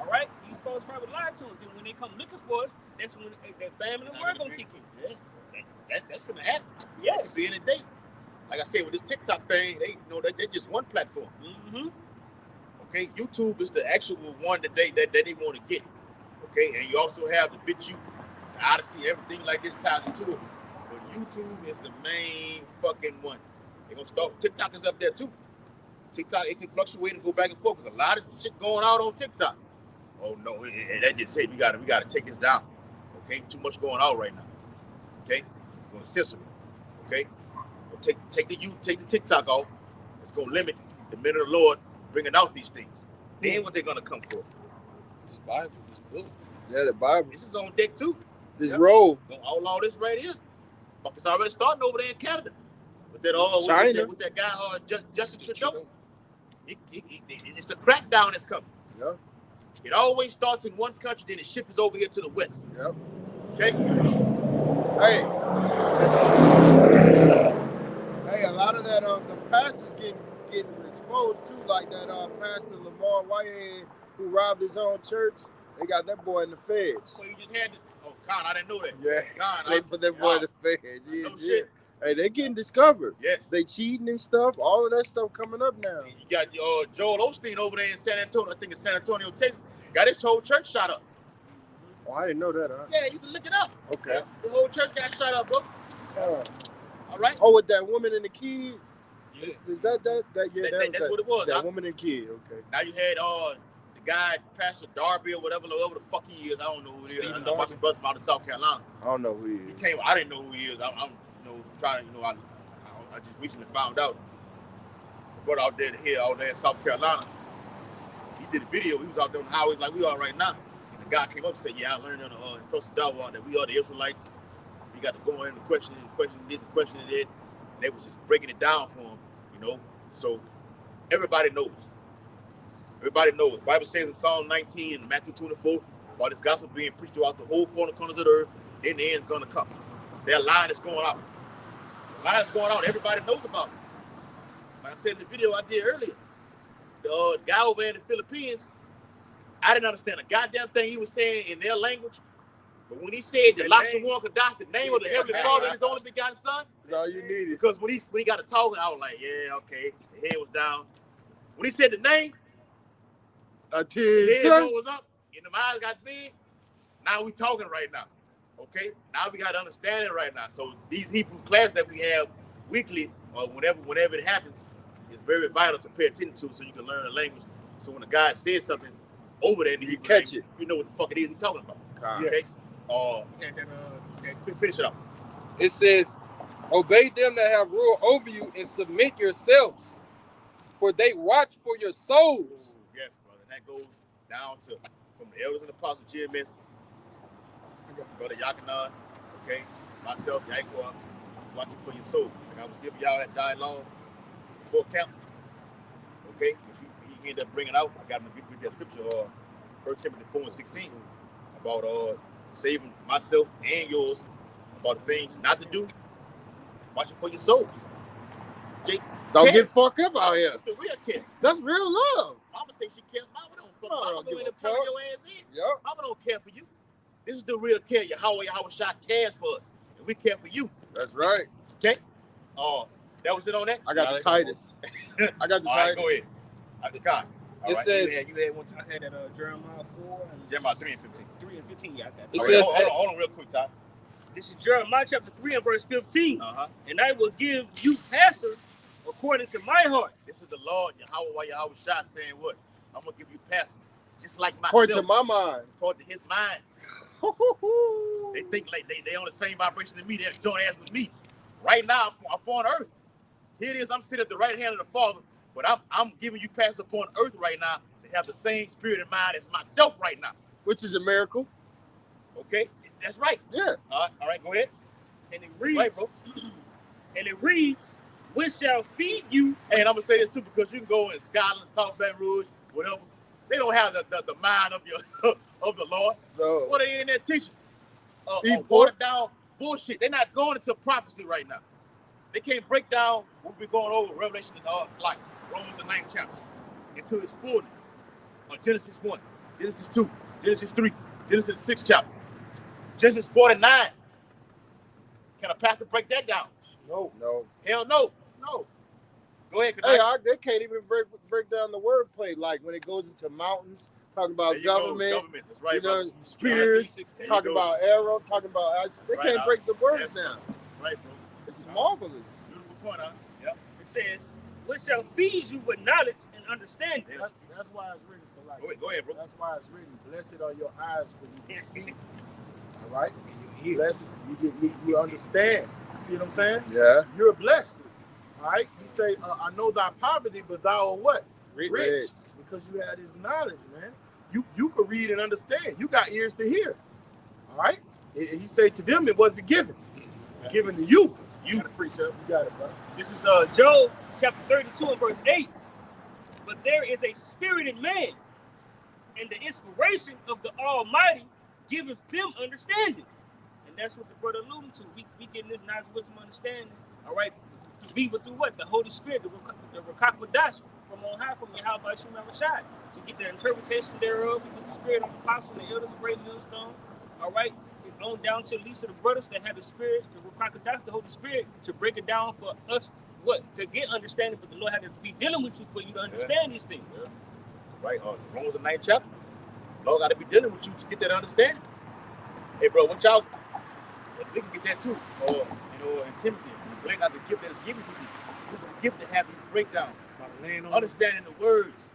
All right, these false prophets lied to them. Then when they come looking for us, that's when that famine and word gonna kick in. Yeah, that's gonna happen. Yes. See in a day. Like I said, with this TikTok thing, they're just one platform. Mm-hmm. Okay, YouTube is the actual one that they want to get. Okay, and you also have the BitChute, the Odyssey, everything like this ties into it. But YouTube is the main fucking one. They're gonna start. TikTok is up there too. TikTok, it can fluctuate and go back and forth. There's a lot of shit going out on TikTok. Oh no, and that just said we gotta take this down. Okay, too much going on right now. Okay, we're gonna censor it. Okay, we'll take the TikTok off. It's gonna limit the men of the Lord bringing out these things. Then what they're gonna come for? This Bible, this book. Yeah, the Bible. This is on deck too. This roll. Gonna outlaw this right here. Fuck, it's already starting over there in Canada. With that China. with that guy Justin Trudeau. It's the crackdown that's coming. Yeah. It always starts in one country, then it shifts over here to the west. Yep. Okay. Hey, a lot of that the pastors getting exposed too, like that Pastor Lamar Whitehead who robbed his own church. They got that boy in the feds. So you just had to. Oh, Con, I didn't know that. Yeah, Con, they put that boy in the feds. Yeah, no yeah. shit. Hey, they getting discovered. Yes. They cheating and stuff. All of that stuff coming up now. You got Joel Osteen over there in San Antonio. I think it's San Antonio, Texas. Got his whole church shot up. Oh, I didn't know that, huh? Yeah, you can look it up. Okay. The whole church got shot up, bro. All right. Oh, with that woman and the kid? Yeah. Is that's what it was. That woman and kid, okay. Now you had the guy, Pastor Darby or whatever the fuck he is. I don't know who he is. Stephen I'm watching brother from out of South Carolina. I don't know who he He is. came. I didn't know who he is. I'm trying. I just recently found out. The brother out there in South Carolina. He did a video. He was out there on the highways like we are right now. And the guy came up and said, "Yeah, I learned on the Toast Dawa that we are the Israelites. We got to go in and question this and question that." And they was just breaking it down for him, So everybody knows. Everybody knows. The Bible says in Psalm 19 and Matthew 24, while this gospel being preached throughout the whole four corners of the earth, then the end's going to come. That line is going out. The line is going out. Everybody knows about it. Like I said in the video I did earlier, the guy over in the Philippines, I didn't understand a goddamn thing he was saying in their language. But when he said the Lashawan Kadash, the name of the Heavenly Father and His only begotten Son, That's all you needed. because when he got to talking, I was like, yeah, okay. The head was down. When he said the name, the head was up, and the eyes got big. Now we talking right now. Okay? Now we got to understand it right now. So these Hebrew classes that we have weekly or whenever it happens, is very vital to pay attention to so you can learn the language. So when a guy says something over there, you catch it. You know what the fuck it is he's talking about. Okay? Finish it up. It says, obey them that have rule over you and submit yourselves, for they watch for your souls. Yes, brother. And that goes down to from the elders and apostles, GMS, brother Yakanan, okay, myself, Yaquan, watching for your soul. Like I was giving y'all that dialogue before camp, okay, which he ended up bringing out. I got him to read that scripture, 1 Timothy 4:16, about saving myself and yours, about the things not to do, watching for your souls. Jake, don't get fucked up out here. That's the real care. That's real love. Mama say she cares. Mama don't fuck. Mama go in and turn your ass in. Yep. Mama don't care for you. This is the real care. Yahweh Shah cares for us, and we care for you. That's right. Okay. That was it on that. I got the Titus. I got the All Titus. right, go ahead. God. All It right. says- you had one time. I had that Jeremiah 4 and Jeremiah 3 and 15. 3 and 15. Yeah, I got It that. All says- right, hold on real quick, Ty. This is Jeremiah chapter 3 and verse 15. And I will give you pastors according to my heart. This is the Lord, Yahweh Shai, saying what? I'm going to give you pastors just like myself. According to my mind. According to his mind. They think like they on the same vibration as me. They're joint ass with me. Right now, upon earth. Here it is. I'm sitting at the right hand of the Father, but I'm giving you pastors upon earth right now that have the same spirit and mind as myself right now. Which is a miracle. Okay? That's right. Yeah. All right, go ahead. And it reads, Right, bro. and it reads, which shall feed you. And I'm gonna say this too, because you can go in Scotland, South Baton Rouge, whatever. They don't have the mind of your of the Lord. No. What are they in there teaching? Eat Watered down bullshit. They're not going into prophecy right now. They can't break down what we're going over Revelation and all it's like Romans the 9th chapter into its fullness. Genesis 1, Genesis 2, Genesis 3, Genesis 6 chapter, Genesis 49. Can a pastor break that down? No. Hell no. No. Go ahead. Hey, they can't even break down the wordplay. Like when it goes into mountains, talking about government. That's right, you know, brother. spirits, talking about arrow, talking about ice. They Right, can't break the words Yes, down. Right, bro. This is marvelous. Beautiful point, huh? Yep. It says, which shall feed you with knowledge and understanding. Yeah. That's why it's written. So like, Go ahead, bro. that's why it's written. Blessed are your eyes for you can see. All right. Blessed, you understand. See what I'm saying? Yeah. You're blessed. All right. You say, I know thy poverty, but thou are what? Rich. Because you had this knowledge, man. You could read and understand. You got ears to hear. All right. And he say to them, it wasn't given. It's given to you. You got it, precept. You got it, bro. This is Job chapter 32 and verse 8. But there is a spirit in man, and the inspiration of the Almighty giveth them understanding. And that's what the brother alluding to. We getting this knowledge, wisdom, understanding. All right. To be through what? The Holy Spirit, the Rakakwadash from on high, from Yahweh Shai. To get the interpretation thereof, we get the spirit of the apostles and the elders of great millstone. All right. On down to at least to the brothers that have the spirit, the Rakakwadash, the Holy Spirit, to break it down for us. What? To get understanding, but the Lord had to be dealing with you for you to understand these things. Yeah. Right. Romans the 9th chapter. Lord got to be dealing with you to get that understanding. Hey, bro, what y'all? We can get that too. Or in Timothy, neglect not the gift that is given to you. This is a gift to have these breakdowns, understanding the words.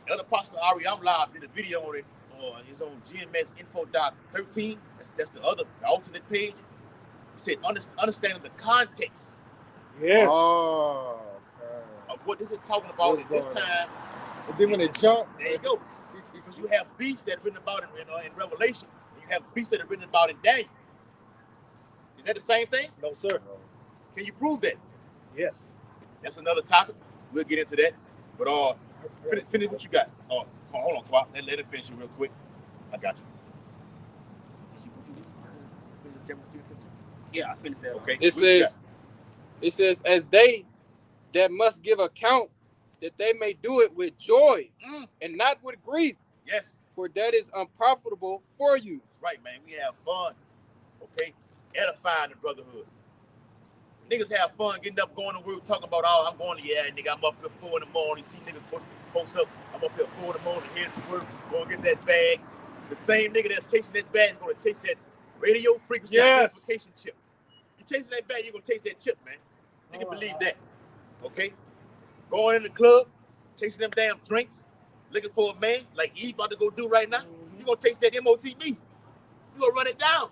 Elder Pastor Ari Amlab did a video on it. His own GMS Info.13. That's the alternate page. He said, understanding the context. Yes. Oh. Of what this is talking about at this time. And then when it jump, There you go. Because you have beasts that are written about in Revelation. And you have beasts that are written about in Daniel. Is that the same thing? No, sir. Can you prove that? Yes. That's another topic. We'll get into that. But finish what you got. Hold on, Kwap. Let it finish you real quick. I got you. Yeah, I finished that. Okay. It says, as they that must give account, that they may do it with joy and not with grief, Yes. for that is unprofitable for you. That's right, man. We have fun. Okay? Edifying the brotherhood. Niggas have fun getting up, going to work, talking about, I'm going to, nigga, I'm up here 4 in the morning. You see niggas post up, I'm up here 4 in the morning, headed to work, going to get that bag. The same nigga that's chasing that bag is going to chase that radio frequency identification chip. You chasing that bag, you're going to chase that chip, man. You can believe that. Okay? Going in the club, chasing them damn drinks, looking for a man like he about to go do right now. You're going to chase that MOTB. You're going to run it down.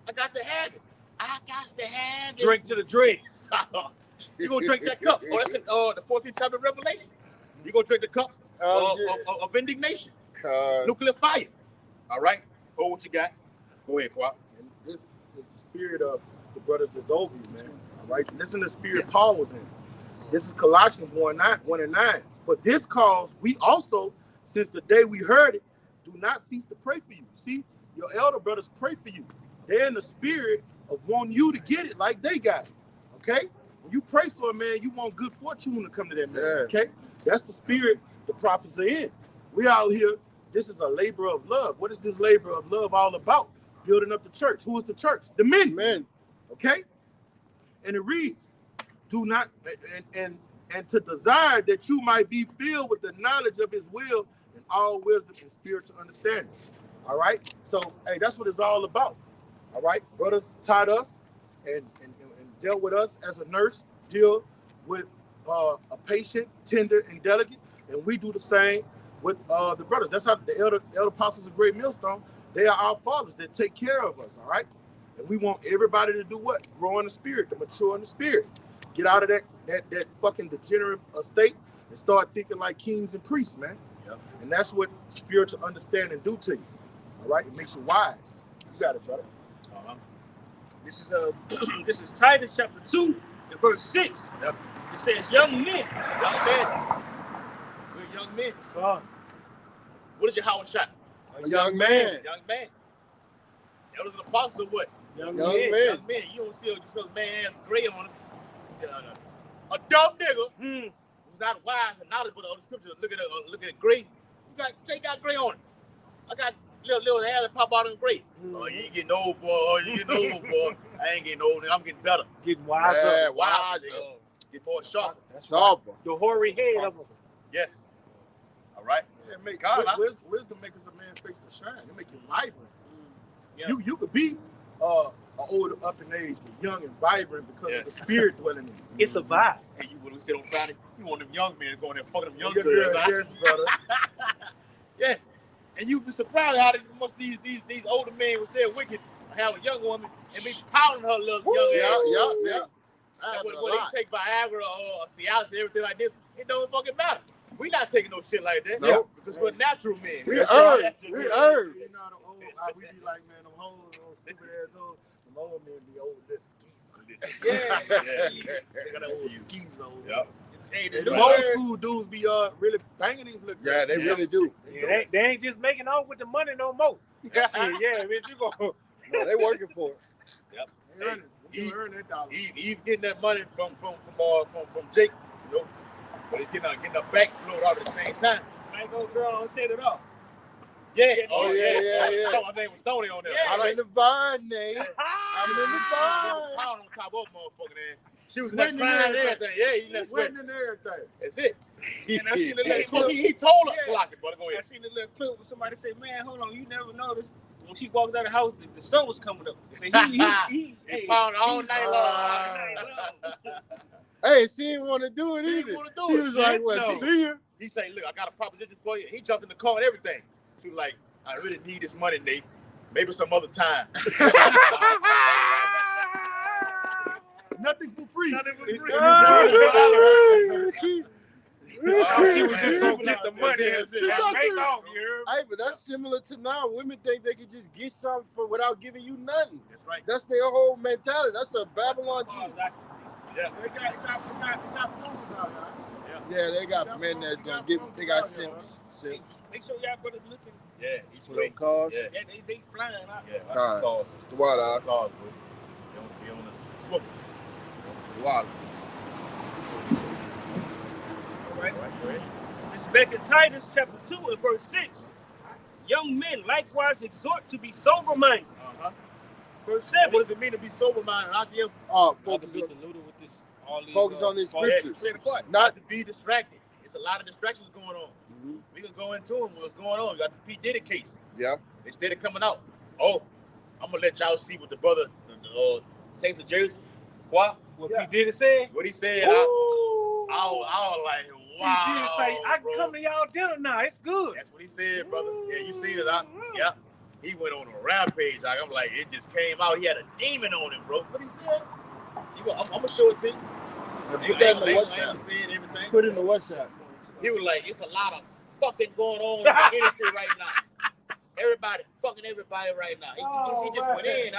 I got to have it. I got to have it. Drink to the dregs. You're going to drink that cup. That's in the 14th chapter of Revelation. You're going to drink the cup of indignation. Nuclear fire. All right? Hold what you got. Go ahead, Kwap. And this is the spirit of the brothers that's over you, man. All right? Listen to the spirit Paul was in. This is Colossians 1 and 9. For this cause, we also, since the day we heard it, do not cease to pray for you. See, your elder brothers pray for you. They're in the spirit of wanting you to get it like they got it. Okay? When you pray for a man, you want good fortune to come to that man. Yeah. Okay? That's the spirit the prophets are in. We out here, this is a labor of love. What is this labor of love all about? Building up the church. Who is the church? The men. men. Okay? And it reads, do not, and to desire that you might be filled with the knowledge of his will and all wisdom and spiritual understanding. All right? So, hey, that's what it's all about. All right? Brothers taught us and dealt with us as a nurse, deal with a patient, tender, and delicate, and we do the same with the brothers. That's how the elder apostles of Great Millstone, they are our fathers that take care of us, all right? And we want everybody to do what? Grow in the spirit, to mature in the spirit. Get out of that fucking degenerate state and start thinking like kings and priests, man. Yep. And that's what spiritual understanding do to you, all right? It makes you wise. You got it, brother. This is Titus chapter 2 and verse 6. Yep. It says, young men. Young men. We're young men. God. What is your house shot? A young man. Young man. That was an apostle of what? Young Young man. man. Young man. You don't see a man has gray on him. A dumb nigga who's not wise and knowledgeable of the scriptures. Look at gray. They got gray on him. I got little hair that pop out in gray. Oh, you ain't getting old, boy. Oh, you getting old, boy. I ain't getting old. I'm getting better. Getting wiser. Yeah, Wise, wise. nigga. Get more sharp. Sharper. The hoary head of them. Yes. All right. Yeah, make God, wisdom makes a man face to shine. It makes you vibrant. Yeah. You could be older up in age, but young and vibrant because of the spirit dwelling in you. It's a vibe. Hey, you when we sit on Friday, you want them young men going there fucking them young Young girls. girls, Huh? yes, brother. Yes. And you'd be surprised how most these older men was there wicked have a young woman and be pounding her little young ass. Yeah. And when they take Viagra or Cialis and everything like this, it don't fucking matter. We not taking no shit like that. No. Because we're natural men. We That's earned. right. We earned. You know, we be like, man, them hoes, those stupid ass hoes. Them old men be old little skis on this. Yeah. They got old skis on. Yeah. Hey, And the the new old word, school dudes be really banging these little Yeah, they really do. Yeah, they ain't just making off with the money no more. Shit, yeah, man, you go. No, they working for it. Yep. They earn it. You earn that dollar. Eve getting that money from Jake, you know, but it's getting a back load out at the same time. I ain't gonna girl and set it off. Yeah. Oh, yeah. My name was Stoney on there. Yeah. All I'm right. in the vine, Nate. I'm in the vine. Pound on top of motherfucker there. She was Sweating like crying and and everything. Yeah, he let sweat. Sweating and everything. That's it. And I seen the He, little clip. he told us, Yeah. Flock it, brother. Go I ahead. seen the little clip where somebody say, "Man, hold on, you never noticed when she walked out of the house, the sun was coming up." He He pounded all night long. Hey, she didn't want to do it She either. didn't wanna do She it. was like, Shit, well, no. see ya. He say, look, I got a proposition for you. He jumped in the car and everything. She was like, I really need this money, Nate. Maybe some other time. Nothing for free. Nothing for free. She was just gonna get the money and make off, you heard? Hey, but that's similar to now. Women think they can just get something without giving you nothing. That's right. That's their whole mentality. That's a Babylon Jew. Yeah. They got fools out here. Yeah, they got men that's gonna give. They got simps. Make sure y'all brothers looking. Yeah. Each For way. them cars. Yeah. Yeah, they flying out. Yeah. Alright. Cars. The water. Cars, bro. They don't be on the swivel. The water. All right. All right, go ahead. It's back in Titus chapter 2 and verse 6. Young men likewise exhort to be sober-minded. Uh-huh. Verse And 7. what does it mean to be sober-minded? Not to, Focus Be deluded with this. All these, Focus on these scriptures. Say the part. not to be distracted. It's a lot of distractions going on. Mhm. We can go into them. What's going on? You got the P. Diddy case. Yeah. Instead of coming out. Oh, I'm going to let y'all see what the brother, Saints of Jersey, what P. Diddy said. he said. Ooh. I was like, wow. P. Diddy say, I can bro. come to y'all dinner now. It's good. That's what he said, brother. Yeah, you seen it. Yeah. He went on a rampage. Like, I'm like, it just came out. He had a demon on him, bro. What he said? I'm going to show it to you. Put that in the Ain't WhatsApp. saying everything. Put it in the WhatsApp. He was like, it's a lot of fucking going on in the industry right now. Everybody fucking everybody right now. He just went in.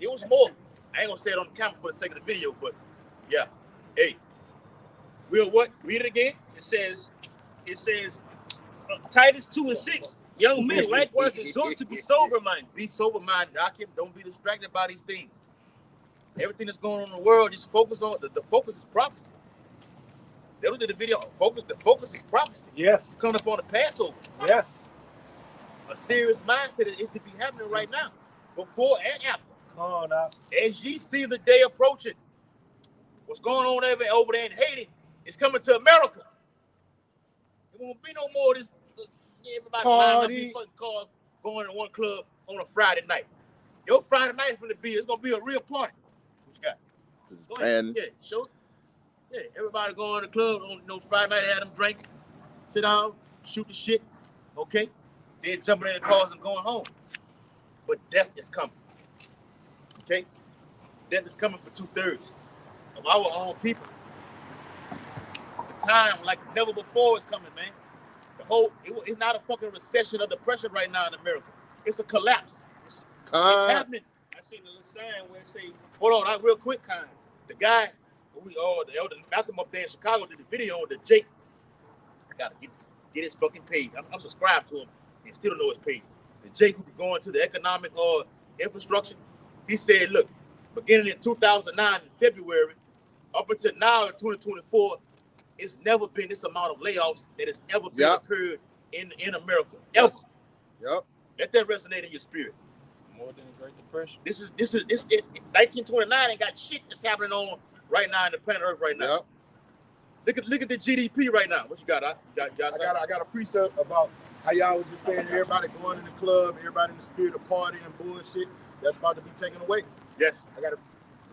It was more. I ain't gonna say it on the camera for the sake of the video, but yeah. Hey, we'll what? Read it again. It says, Titus 2 and 6. Young men likewise exhort to be sober-minded. Be sober-minded. Don't be distracted by these things. Everything that's going on in the world, just focus on the focus is prophecy. That was in the video. The focus is prophecy. Yes. Coming up on the Passover. Yes. A serious mindset is to be happening right now, before and after. Come on now. As ye see the day approaching, what's going on over there in Haiti, It's coming to America. There won't be no more of this. Everybody lining up these fucking cars going to one club on a Friday night. Your Friday night is gonna be. It's gonna be a real party. What you got? Go ahead. Yeah, show. Yeah, everybody going to the club on Friday night, have them drinks, sit down, shoot the shit. Okay, then jumping in the cars and going home. But death is coming. Okay, death is coming for 2/3 of our own people. The time like never before is coming, man. It's not a fucking recession or depression right now in America. It's a collapse. It's happening. I seen a little sign where it say, hold on, real quick. The guy, the elder Malcolm up there in Chicago did the video on the Jake. I gotta get his fucking page. I'm subscribed to him and still don't know his page. The Jake who be going to the economic infrastructure. He said, look, beginning in 2009 in February, up until now in 2024, it's never been this amount of layoffs that has ever been occurred in America. Ever. Yep. Let that resonate in your spirit. More than the Great Depression. This is 1929 ain't got shit that's happening on right now in the planet Earth right now. Yep. Look at the GDP right now. What you got? I got a precept about how y'all was just saying everybody going in the club, everybody in the spirit of party and bullshit. That's about to be taken away. Yes. I gotta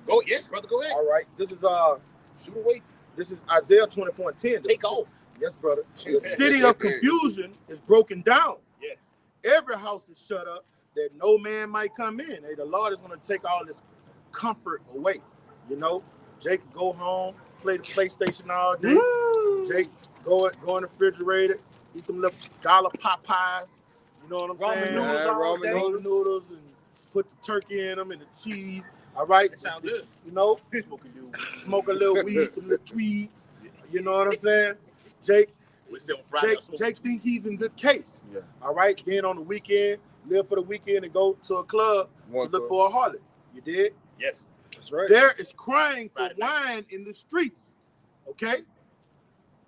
go. Yes, brother. Go ahead. All right. This is shoot away. This is Isaiah 24:10. Take off. Yes, brother. The city of confusion is broken down. Yes. Every house is shut up that no man might come in. Hey, the Lord is going to take all this comfort away. You know, Jake go home, play the PlayStation all day. Jake go in the refrigerator, eat them little dollar Popeyes. You know what I'm saying? Ramen noodles and put the turkey in them and the cheese. All right. That sounds good. You know, smoke a little weed, some little tweeds. You know what I'm saying? Jake think he's in good case. Yeah. All right. Then on the weekend, live for the weekend and go to a club to look for a harlot. You did? Yes. That's right. There is crying for wine in the streets. Okay?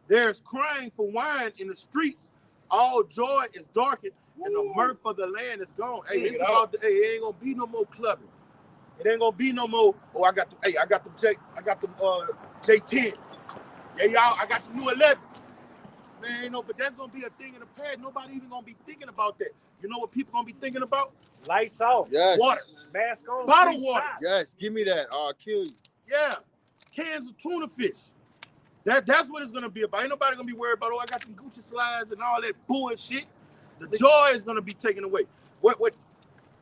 There's crying for wine in the streets. All joy is darkened and the mirth of the land is gone. Hey, it ain't gonna be no more clubbing. It ain't gonna be no more. Oh, I got the J10s. Yeah, y'all, I got the new 11s. Man, but that's gonna be a thing in the past. Nobody even gonna be thinking about that. You know what people gonna be thinking about? Lights off. Yes. Water. Mask on. Bottled water. Yes, give me that. I'll kill you. Yeah. Cans of tuna fish. That's what it's gonna be about. Ain't nobody gonna be worried about, I got them Gucci slides and all that bullshit. The joy is gonna be taken away. What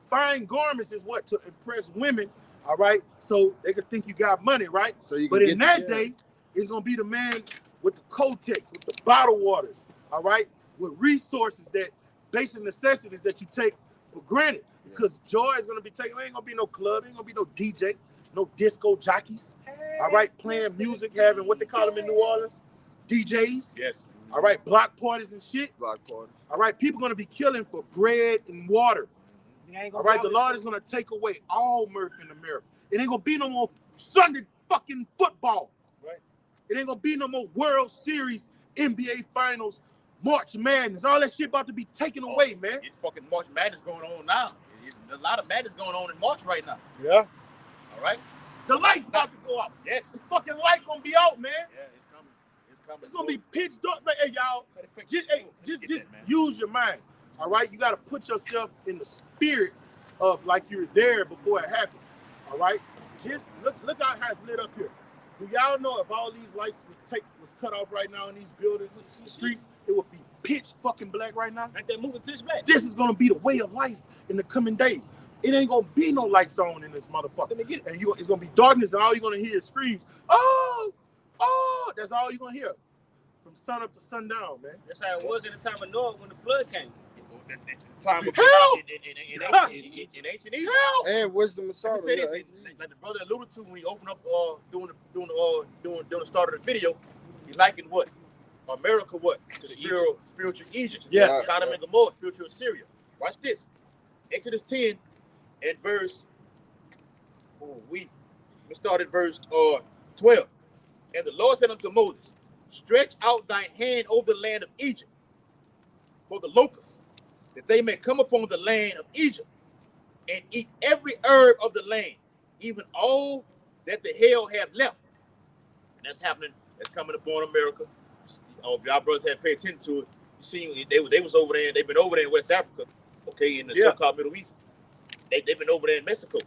fine garments is what? To impress women, all right? So they can think you got money, right? But in that day, it's gonna be the man with the Kotex, with the bottled waters, all right? With resources that basic necessities that you take for granted. Because joy is gonna be taken. There ain't gonna be no club, ain't gonna be no DJ, no disco jockeys, all right? Playing music, having what they call them in New Orleans, DJs. Yes. All right, block parties and shit. Block parties. All right, people gonna be killing for bread and water. All right, the Lord is gonna take away all mirth in America. It ain't gonna be no more Sunday fucking football. Right. It ain't gonna be no more World Series, NBA Finals, March Madness. All that shit about to be taken away, man. It's fucking March Madness going on now. There's a lot of madness going on in March right now. Yeah. All right. The light's about to go out. Yes. This fucking light gonna be out, man. Yeah, it's coming. It's coming. It's gonna be pitch dark. Hey, y'all, just use your mind. All right, you got to put yourself in the spirit of like you're there before it happens. All right, just look out how it's lit up here. Do y'all know if all these lights was cut off right now in these buildings, the streets, it would be pitch fucking black right now? Like that movie Pitch Black. This is gonna be the way of life in the coming days. It ain't gonna be no lights on in this motherfucker. And it's gonna be darkness, and all you're gonna hear is screams. Oh, that's all you're gonna hear from sun up to sundown, man. That's how it was in the time of Noah when the flood came. Time of Help! In ancient Egypt. And wisdom of Solomon. Like the brother alluded to when he opened up doing the start of the video, he likened what? America what? To spiritual Egypt. Yes. Sodom and Gomorrah, spiritual Assyria. Watch this. Exodus 10 and verse we start at verse 12. And the Lord said unto Moses, stretch out thine hand over the land of Egypt for the locusts, that they may come upon the land of Egypt and eat every herb of the land, even all that the hail have left. And that's happening that's coming upon America. If y'all brothers had paid attention to it, you seen they was over there. They've been over there in West Africa, okay, in the so-called Middle East. They've been over there in Mexico,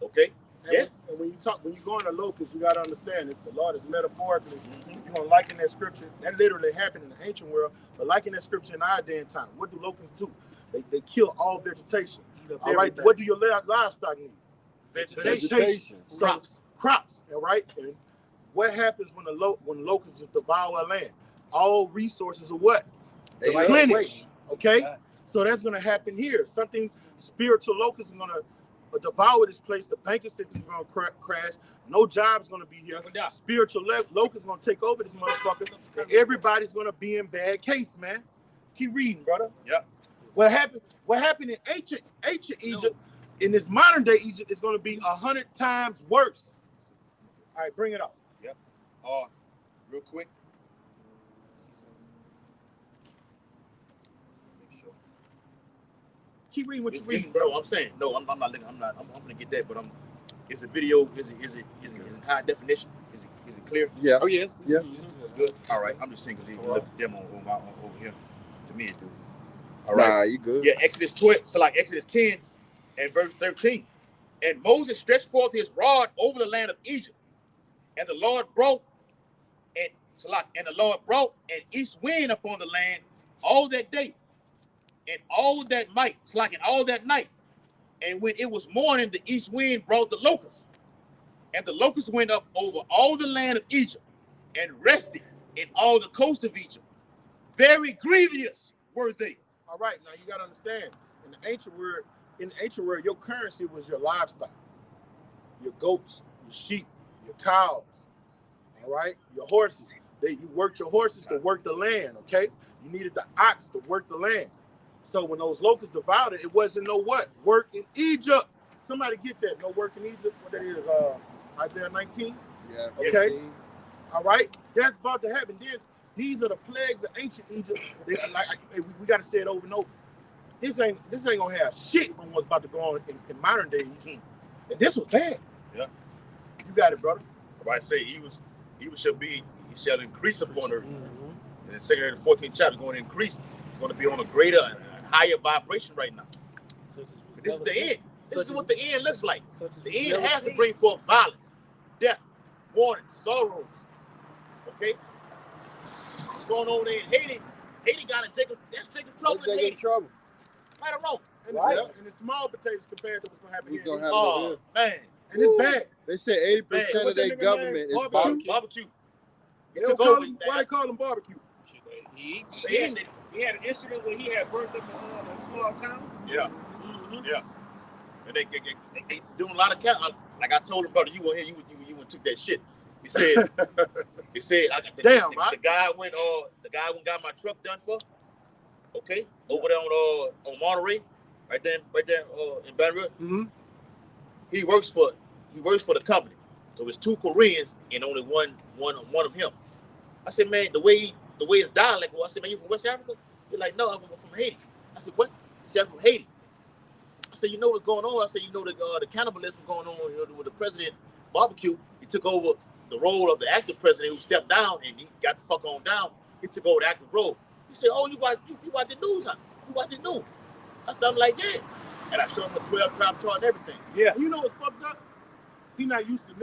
okay. And when you go into locusts, you got to understand that the Lord is metaphorically. You're gonna liken that scripture. That literally happened in the ancient world, but liken that scripture in our day and time. What do locusts do? They kill all vegetation. All right. What do your livestock need? Vegetation. Crops. All right. And what happens when locusts devour land? All resources are what? They replenish. Okay. Yeah. So that's gonna happen here. Something spiritual locusts are gonna devour this place. The banking system is going to crash. No jobs going to be here. Spiritual locusts going to take over this motherfucker. And everybody's going to be in bad case, man. Keep reading, brother. Yep. What happened in ancient Egypt, in this modern day Egypt, is going to be 100 times worse. All right, bring it up. Yep. Real quick. Keep reading what you're reading, bro. I'm saying no. I'm not. I'm gonna get that, but Is the video is it in high definition? Is it clear? Yeah. Oh yes. Yeah. Good. All right. I'm just saying because even look demo over here. To me, it do. All right. Nah, you good. Yeah. Exodus 12. So like Exodus 10 and verse 13. And Moses stretched forth his rod over the land of Egypt, and the Lord brought an east wind upon the land all that day. And all that night, and all that night. And when it was morning, the east wind brought the locusts. And the locusts went up over all the land of Egypt and rested in all the coast of Egypt. Very grievous were they. All right, now you got to understand, in the ancient world, your currency was your livestock, your goats, your sheep, your cows, all right, your horses. You worked your horses to work the land, okay? You needed the ox to work the land. So when those locusts devoured it, it wasn't no what? Work in Egypt. Somebody get that. No work in Egypt. What that is, Isaiah 19? Yeah. Okay. Yes. All right. That's about to happen. Then these are the plagues of ancient Egypt. We got to say it over and over. This ain't gonna have shit on what's about to go on in modern day Egypt. And this was bad. Yeah. You got it, brother. I say he shall increase upon earth. And the 2nd and 14th chapter going to increase. It's going to be on a greater and higher vibration right now. This is the end. This is what the end looks like. The end has to bring forth violence, death, mourning, sorrows. Okay? What's going on there in Haiti? Haiti got to take trouble in Haiti. Right or wrong? And it's small potatoes compared to what's going to happen here. Oh, man. And it's bad. They said 80% of their government is barbecue. Why they call them barbecue? He had an incident where he had burnt up a small town. Yeah. Yeah. And they doing a lot of count. Like I told him, brother, you went here, you went took that shit. He said, the guy went got my truck done for. Okay, over there on Monterey, right there in Baton Rouge. Mm-hmm. He works for the company. So it's 2 Koreans and only one of him. I said, man, the way his dialect was, I said, man, you from West Africa? He's like, no, I'm from Haiti. I said, what? He said, I'm from Haiti. I said, you know what's going on? I said, you know the cannibalism going on with the president barbecue. He took over the role of the active president who stepped down and he got the fuck on down. He took over the active role. He said, oh, you watch the news, huh? You watch the news. I said, I'm like, yeah. And I showed him a 12-trap chart and everything. Yeah. You know what's fucked up? He not used to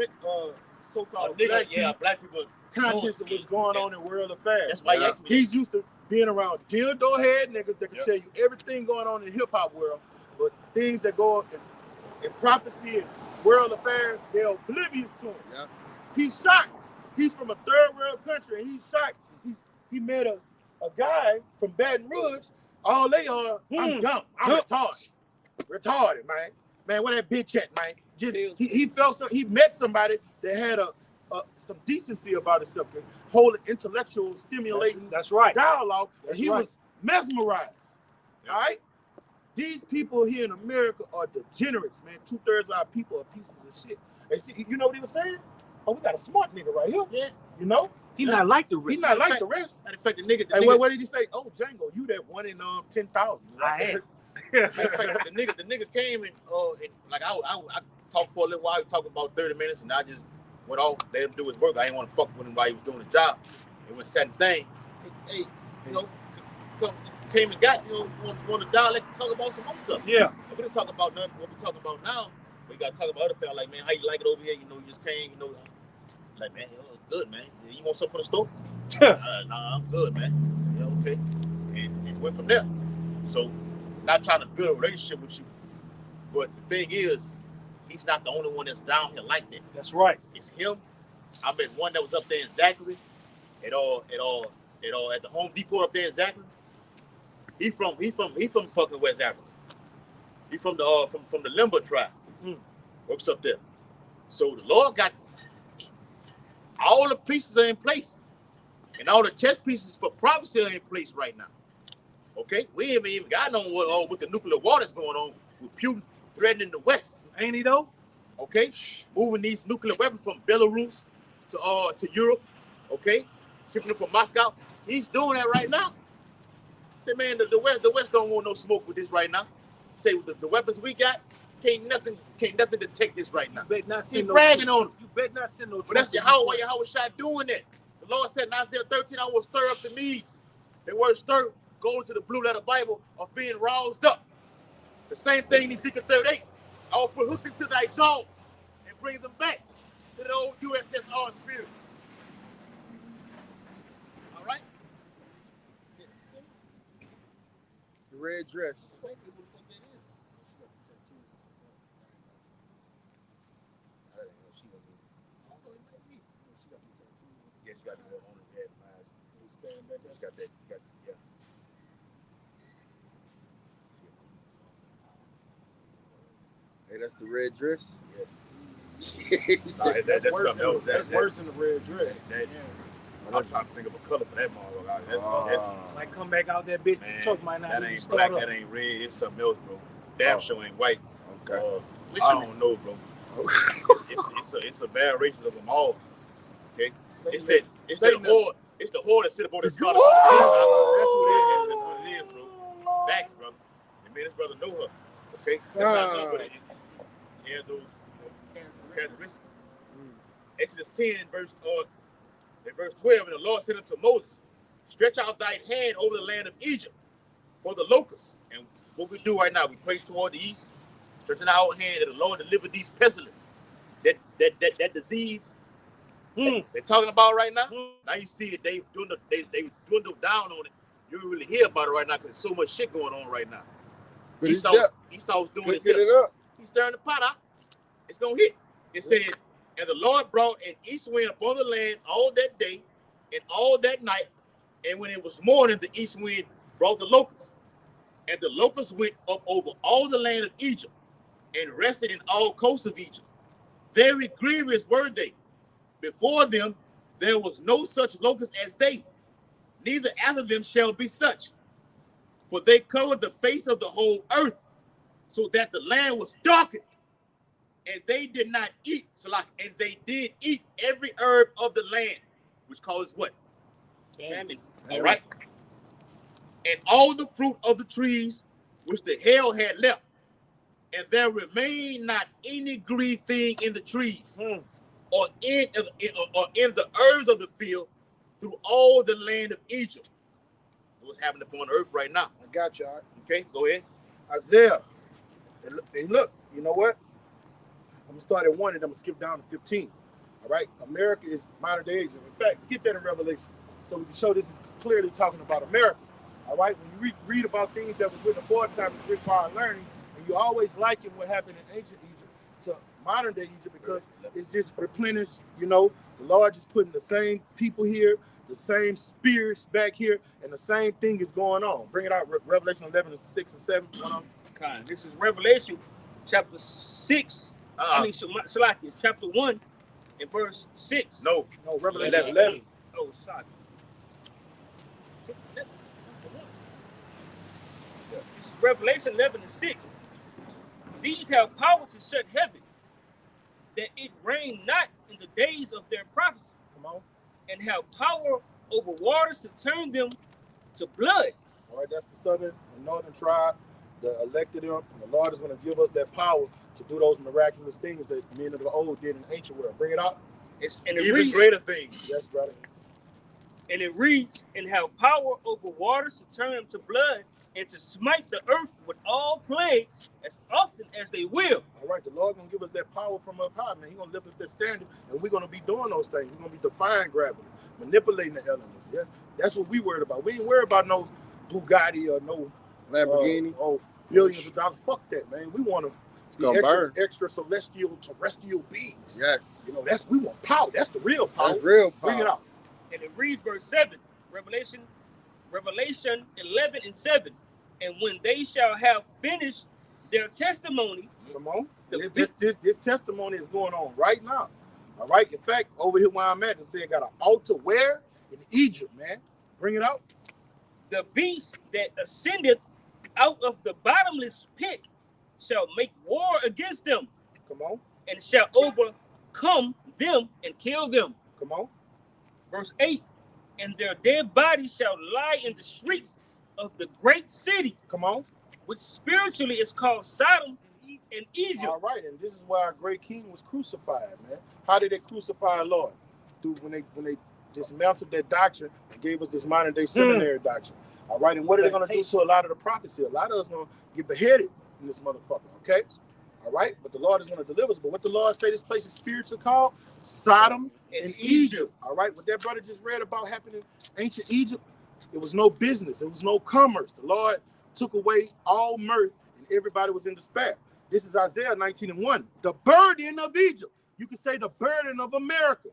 so-called black people conscious of what's going on in world affairs. That's why he's used to being around dildo head niggas that can tell you everything going on in the hip-hop world, but things that go in prophecy and world affairs, they're oblivious to him. Yeah. He's shocked. He's from a third world country, and he's shocked. He met a guy from Baton Rouge. All they are, I'm dumb. I'm retarded. Retarded, man. Man, where that bitch at, man? Just he met somebody that had some decency about himself, whole intellectual stimulating dialogue, and he was mesmerized. Yeah. All right? These people here in America are degenerates, man. 2/3 of our people are pieces of shit. And see, you know what he was saying? Oh, we got a smart nigga right here. Yeah. You know? He's not like the rest. He's not like the rest. And in fact, the nigga. Hey, what did he say? Oh, Django, you that 1 in 10,000. I am. the nigga came and like I talked for a little while. We talked about 30 minutes, and I just went off, let him do his work. I didn't want to fuck with him while he was doing the job. And when certain thing, hey, you know, came and got, you know, want to dial, like talk about some more stuff. Yeah. We didn't talk about nothing. What we talking about now, we got to talk about other things. Like, man, how you like it over here? You know, you just came, you know. Like, man, it's good, man. You want something from the store? Nah, I'm good, man. Yeah, okay. And went from there. So, not trying to build a relationship with you, but the thing is, he's not the only one that's down here like that. That's right. It's him. I met one that was up there in Zachary, at the Home Depot up there in Zachary. He from fucking West Africa. He from the from the Limber tribe. Works up there. So the Lord got all the pieces are in place, and all the chess pieces for prophecy are in place right now. Okay, we haven't even got on what the nuclear war that's going on with Putin threatening the West. Ain't he though? Okay, moving these nuclear weapons from Belarus to Europe. Okay, shipping them from Moscow. He's doing that right now. Say, man, the West don't want no smoke with this right now. Say the weapons we got can't nothing detect this right now. He's bragging on them. You better not send no. But that's Yahweh shot doing that. The Lord said in Isaiah 13, I will stir up the needs. The word stir goes to the blue letter Bible of being roused up. The same thing in Ezekiel 38. I will put hooks into thy jaws and bring them back to the old USSR spirit. All right? The red dress. Hey, that's the red dress? Yes. That's worse than the red dress. I'm trying to think of a color for that motherfucker. That's like come back out that bitch. man, The truck might not that even ain't start black, up. that ain't red. It's something else, bro. Damn sure ain't white. Okay. I don't know, bro. It's a variation of them all. Okay, it's the whore that sit up on the scar. That's what it is, bro. Facts, brother. And me and his brother know her. Okay, that's not her, but he has those characteristics. Exodus 10 verse 12, and the Lord said unto Moses, stretch out thy hand over the land of Egypt for the locusts. And what we do right now, we pray toward the east, stretching our hand, and the Lord deliver these pestilence, that disease they're talking about right now. Now you see it, they dwindle down on it. You don't really hear about it right now because there's so much shit going on right now. But Esau's doing this here. He's stirring the pot out. It's gonna hit. It says, and the Lord brought an east wind upon the land all that day and all that night. And when it was morning, the east wind brought the locusts. And the locusts went up over all the land of Egypt and rested in all coasts of Egypt. Very grievous were they. Before them, there was no such locust as they, neither after them shall be such. For they covered the face of the whole earth, so that the land was darkened. And they did not eat, and they did eat every herb of the land, which causes what? Famine. All right. And all the fruit of the trees which the hail had left, and there remained not any green thing in the trees, or in the herbs of the field, through all the land of Egypt. What's happening upon earth right now? I got y'all. Okay, go ahead. Isaiah. And look, you know what? I'm gonna start at 1 and I'm gonna skip down to 15. All right, America is modern day Egypt. In fact, get that in Revelation so we can show this is clearly talking about America. All right, when you read about things that was written before time, it's written for our learning, and you always liken what happened in ancient Egypt to modern day Egypt because it's just replenished. You know, the Lord just putting the same people here, the same spirits back here, and the same thing is going on. Bring it out, Revelation 11 and 6 and 7. This is Revelation chapter 6. Salakia, chapter 1 and verse 6. No, Revelation 11. Oh, sorry. This is Revelation 11 and 6. These have power to shut heaven, that it rain not in the days of their prophecy. Come on. And have power over waters to turn them to blood. All right, that's the southern and northern tribe that elected him, and the Lord is going to give us that power to do those miraculous things that men of the old did in the ancient world. Bring it up. And it Even reads, greater things. Yes, brother. and it reads, and have power over waters to turn them to blood, and to smite the earth with all plagues as often as they will. All right, the Lord gonna give us that power from up high, man. He gonna lift up that standard, and we're gonna be doing those things. We're gonna be defying gravity, manipulating the elements. Yeah, that's what we worried about. We ain't worried about no Bugatti or no Lamborghini. Billions of dollars. Fuck that, man. We want to be extra celestial, terrestrial beings. Yes. You know, we want power. That's the real power. That's real power. Bring it out. And it reads verse 7, Revelation 11 and 7. And when they shall have finished their testimony. Come on. This testimony is going on right now. All right. In fact, over here where I'm at, it said got an altar where? In Egypt, man. Bring it out. The beast that ascendeth out of the bottomless pit shall make war against them. Come on. And shall overcome them and kill them. Come on. Verse 8, and their dead bodies shall lie in the streets of the great city. Come on. Which spiritually is called Sodom and Egypt. All right, and this is why our great king was crucified, man. How did they crucify our Lord? When they dismantled their doctrine and gave us this modern day seminary doctrine. All right, and what are they going to do to a lot of the prophets here? A lot of us going to get beheaded in this motherfucker, okay? All right, but the Lord is going to deliver us. But what the Lord say this place is spiritually called? Sodom and Egypt. All right, what that brother just read about happening in ancient Egypt, it was no business. It was no commerce. The Lord took away all mirth and everybody was in despair. This is Isaiah 19:1. The burden of Egypt. You can say the burden of America.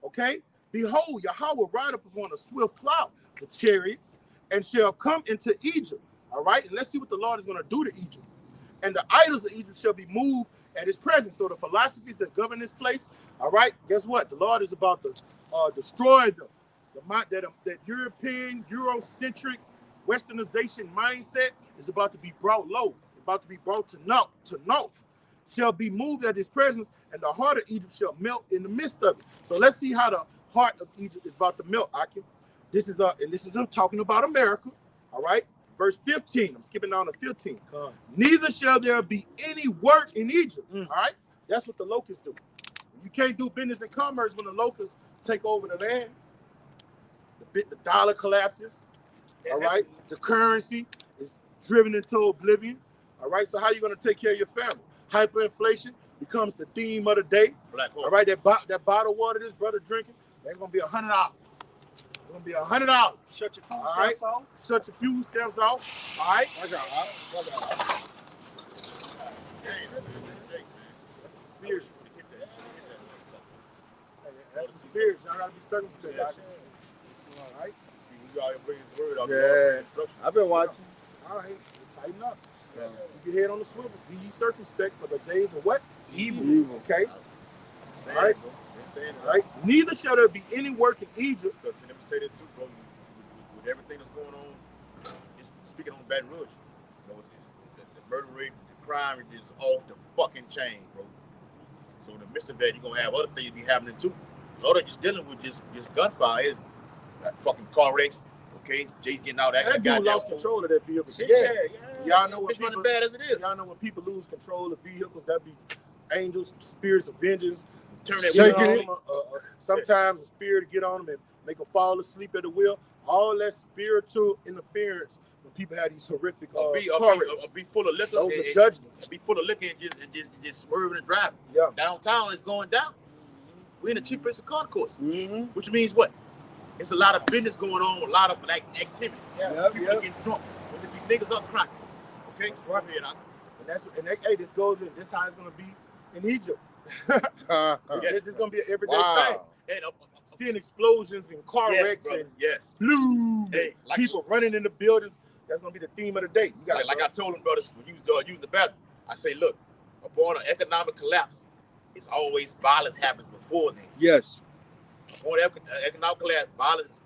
Okay? Behold, Yahweh will ride up upon a swift cloud, the chariots, and shall come into Egypt. All right? And let's see what the Lord is going to do to Egypt. And the idols of Egypt shall be moved at his presence. So the philosophies that govern this place, all right, guess what? The Lord is about to destroy them. That European, Eurocentric, Westernization mindset is about to be brought low, about to be brought to naught, shall be moved at his presence, and the heart of Egypt shall melt in the midst of it. So let's see how the heart of Egypt is about to melt, Akim. This is him talking about America, all right? Verse 15, I'm skipping down to 15. Neither shall there be any work in Egypt, all right? That's what the locusts do. You can't do business and commerce when the locusts take over the land. The dollar collapses, all right? The currency is driven into oblivion, all right? So how are you going to take care of your family? Hyperinflation becomes the theme of the day, all right? That bottle of water this brother drinking, that's going to be $100. It's going to be $100. Shut your food stamps off. Shut your fuel stamps off, all right? I got That's the spirit. That's the spirit. Y'all got to be circumspect. All right? See, we got to bring his word out. Yeah. I've been watching. All right. Tighten up. Yeah. Keep your head on the swivel. Be ye circumspect for the days of what? Evil. Okay? All right? All right? Neither shall there be any work in Egypt. Because let me say this too, bro. With everything that's going on, speaking on Baton Rouge, you know, the murder rate, the crime is just off the fucking chain, bro. So in the midst of that, you're going to have other things be happening too. A lot of just dealing with just gunfire is fucking car wrecks. Okay, Jay's getting out that dude lost control of that vehicle. Yeah. Y'all know it's running bad as it is. Y'all know when people lose control of vehicles, that be angels, spirits of vengeance. Turn that shaking it. Sometimes a spirit to get on them and make them fall asleep at the wheel. All that spiritual interference when people have these horrific car wrecks. Be full of liquor. Those are judgments. Be full of liquor and just swerving and driving. Yeah. Downtown is going down. We're in the cheap place of concourse, which means what? It's a lot of business going on, a lot of activity. Yeah. People getting drunk. Whether it be niggas or crackers. Okay? Right. Hey, this goes in. This how it's gonna be in Egypt. This is gonna be an everyday thing. And seeing explosions and car wrecks and blue people running in the buildings. That's gonna be the theme of the day. You got like I told them, brothers, when you using the bathroom, I say, look, upon an economic collapse, it's always violence happens before then. Yes. Upon economic collapse, violence